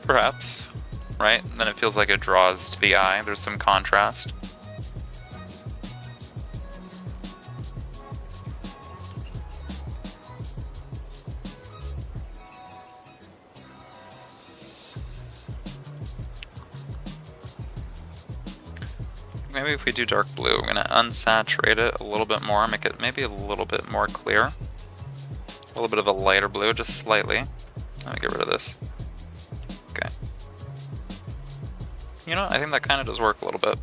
Perhaps. Right? Then it feels like it draws to the eye. There's some contrast. Maybe if we do dark blue, we're going to unsaturate it a little bit more, make it maybe a little bit more clear. A little bit of a lighter blue, just slightly. Let me get rid of this. Okay. You know, I think that kind of does work a little bit.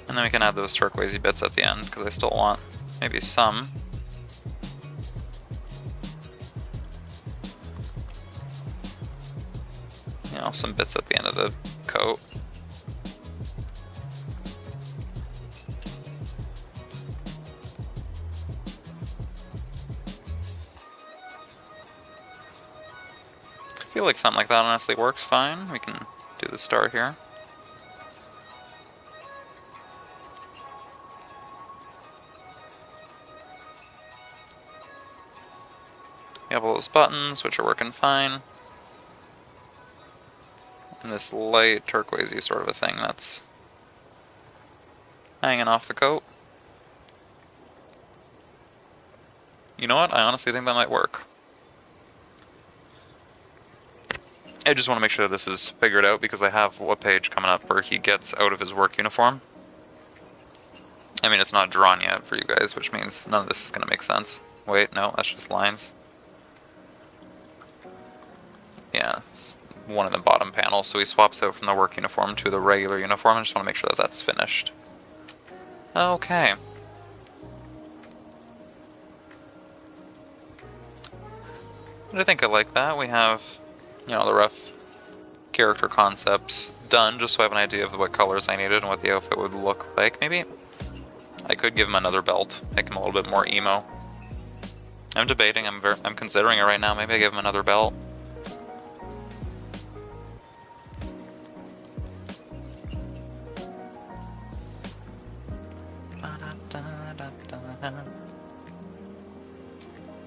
And then we can add those turquoisey bits at the end, because I still want maybe some. You know, some bits at the end of the coat. I feel like something like that honestly works fine. We can do the star here. You have all those buttons, which are working fine. And this light turquoisey sort of a thing that's hanging off the coat. You know what? I honestly think that might work. I just want to make sure this is figured out because I have a page coming up where he gets out of his work uniform. I mean, it's not drawn yet for you guys, which means none of this is going to make sense. Wait, no, that's just lines. Yeah, one in the bottom panel, so he swaps out from the work uniform to the regular uniform. I just want to make sure that that's finished. Okay. But I think I like that. We have, you know, the rough character concepts done, just so I have an idea of what colors I needed and what the outfit would look like. Maybe I could give him another belt, make him a little bit more emo. I'm debating, I'm considering it right now. Maybe I give him another belt.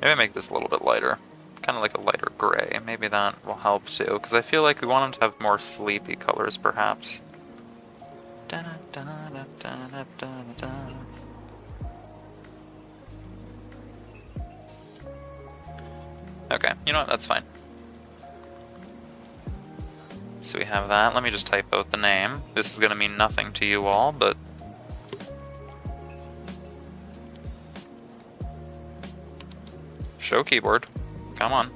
Maybe I make this a little bit lighter. Kind of like a lighter gray. Maybe that will help too, because I feel like we want him to have more sleepy colors, perhaps. Okay, you know what? That's fine. So we have that. Let me just type out the name. This is going to mean nothing to you all, but show keyboard. Come on.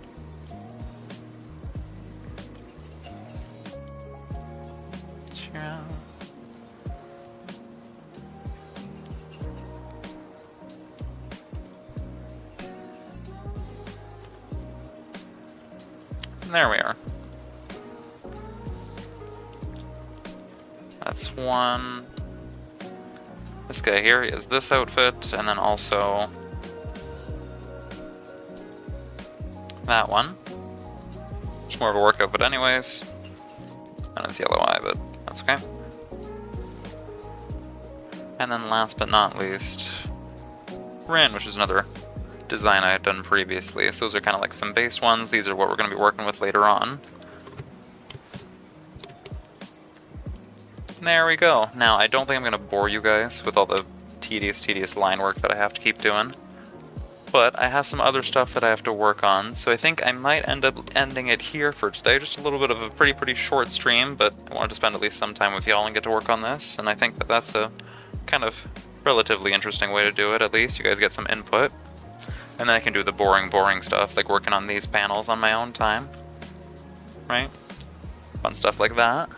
There we are. That's one. This guy here, he has this outfit, and then also that one. It's more of a work outfit anyways. And it's yellow eye, but that's okay. And then last but not least, Rin, which is another design I had done previously. So those are kind of like some base ones. These are what we're going to be working with later on. There we go. Now, I don't think I'm going to bore you guys with all the tedious line work that I have to keep doing. But I have some other stuff that I have to work on, so I think I might end up ending it here for today. Just a little bit of a pretty short stream, but I wanted to spend at least some time with y'all and get to work on this, and I think that that's a kind of relatively interesting way to do it, at least. You guys get some input. And then I can do the boring stuff, like working on these panels on my own time. Right? Fun stuff like that.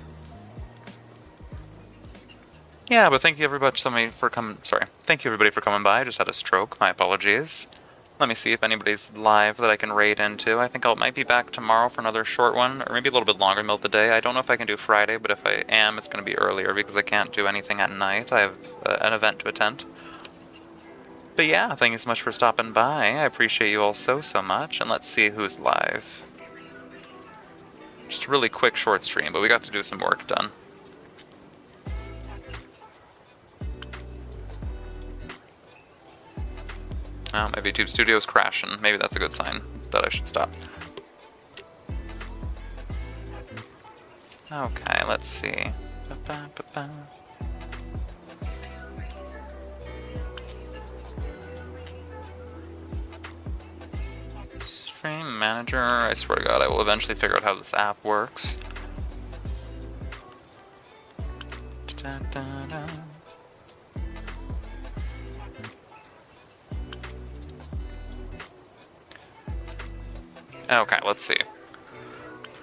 Yeah, but thank you everybody for coming. Sorry, thank you everybody for coming by. I just had a stroke. My apologies. Let me see if anybody's live that I can raid into. I think I might be back tomorrow for another short one, or maybe a little bit longer in the middle of the day. I don't know if I can do Friday, but if I am, it's going to be earlier because I can't do anything at night. I have an event to attend. But yeah, thank you so much for stopping by. I appreciate you all so much, and let's see who's live. Just a really quick short stream, but we got to do some work done. Oh, my VTube studio's crashing. Maybe that's a good sign that I should stop. Okay, let's see. Stream manager. I swear to God, I will eventually figure out how this app works. Okay, let's see.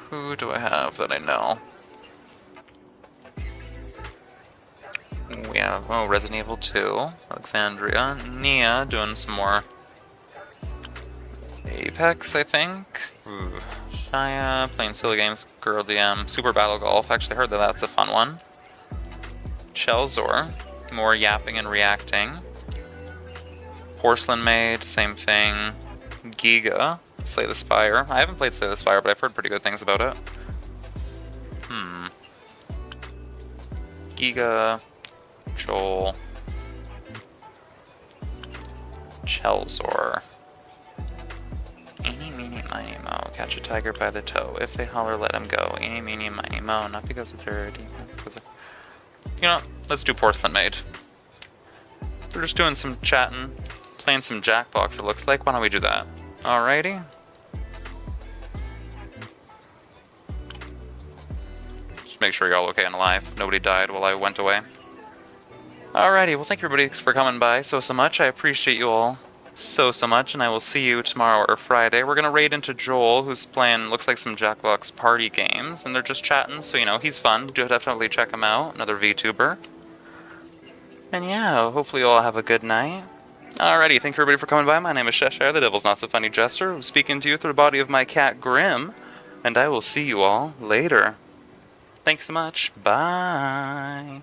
Who do I have that I know? We have, oh, Resident Evil 2, Alexandria, Nia doing some more Apex, I think. Ooh. Shia, playing silly games, Girl DM, Super Battle Golf, actually heard that that's a fun one. Chelzor, more yapping and reacting. Porcelain Maid, same thing. Giga, Slay the Spire. I haven't played Slay the Spire, but I've heard pretty good things about it. Giga, Joel, Chelzor. miny, mo. Catch a tiger by the toe. If they holler, let him go. Eeny, meeny, miny, mo. Not because it's dirty, but because of... You know, let's do Porcelain Maid. We're just doing some chatting, playing some Jackbox, it looks like. Why don't we do that? Alrighty. Just make sure you're all okay and alive. Nobody died while I went away. Alrighty, well thank you everybody for coming by so much. I appreciate you all so much, and I will see you tomorrow or Friday. We're gonna raid into Joel, who's playing, looks like some Jackbox party games, and they're just chatting, so you know, he's fun. Do definitely check him out, another VTuber. And yeah, hopefully you all have a good night. Alrighty, thank you everybody for coming by. My name is Sheshire, the Devil's Not So Funny Jester. I'm speaking to you through the body of my cat Grim, and I will see you all later. Thanks so much. Bye.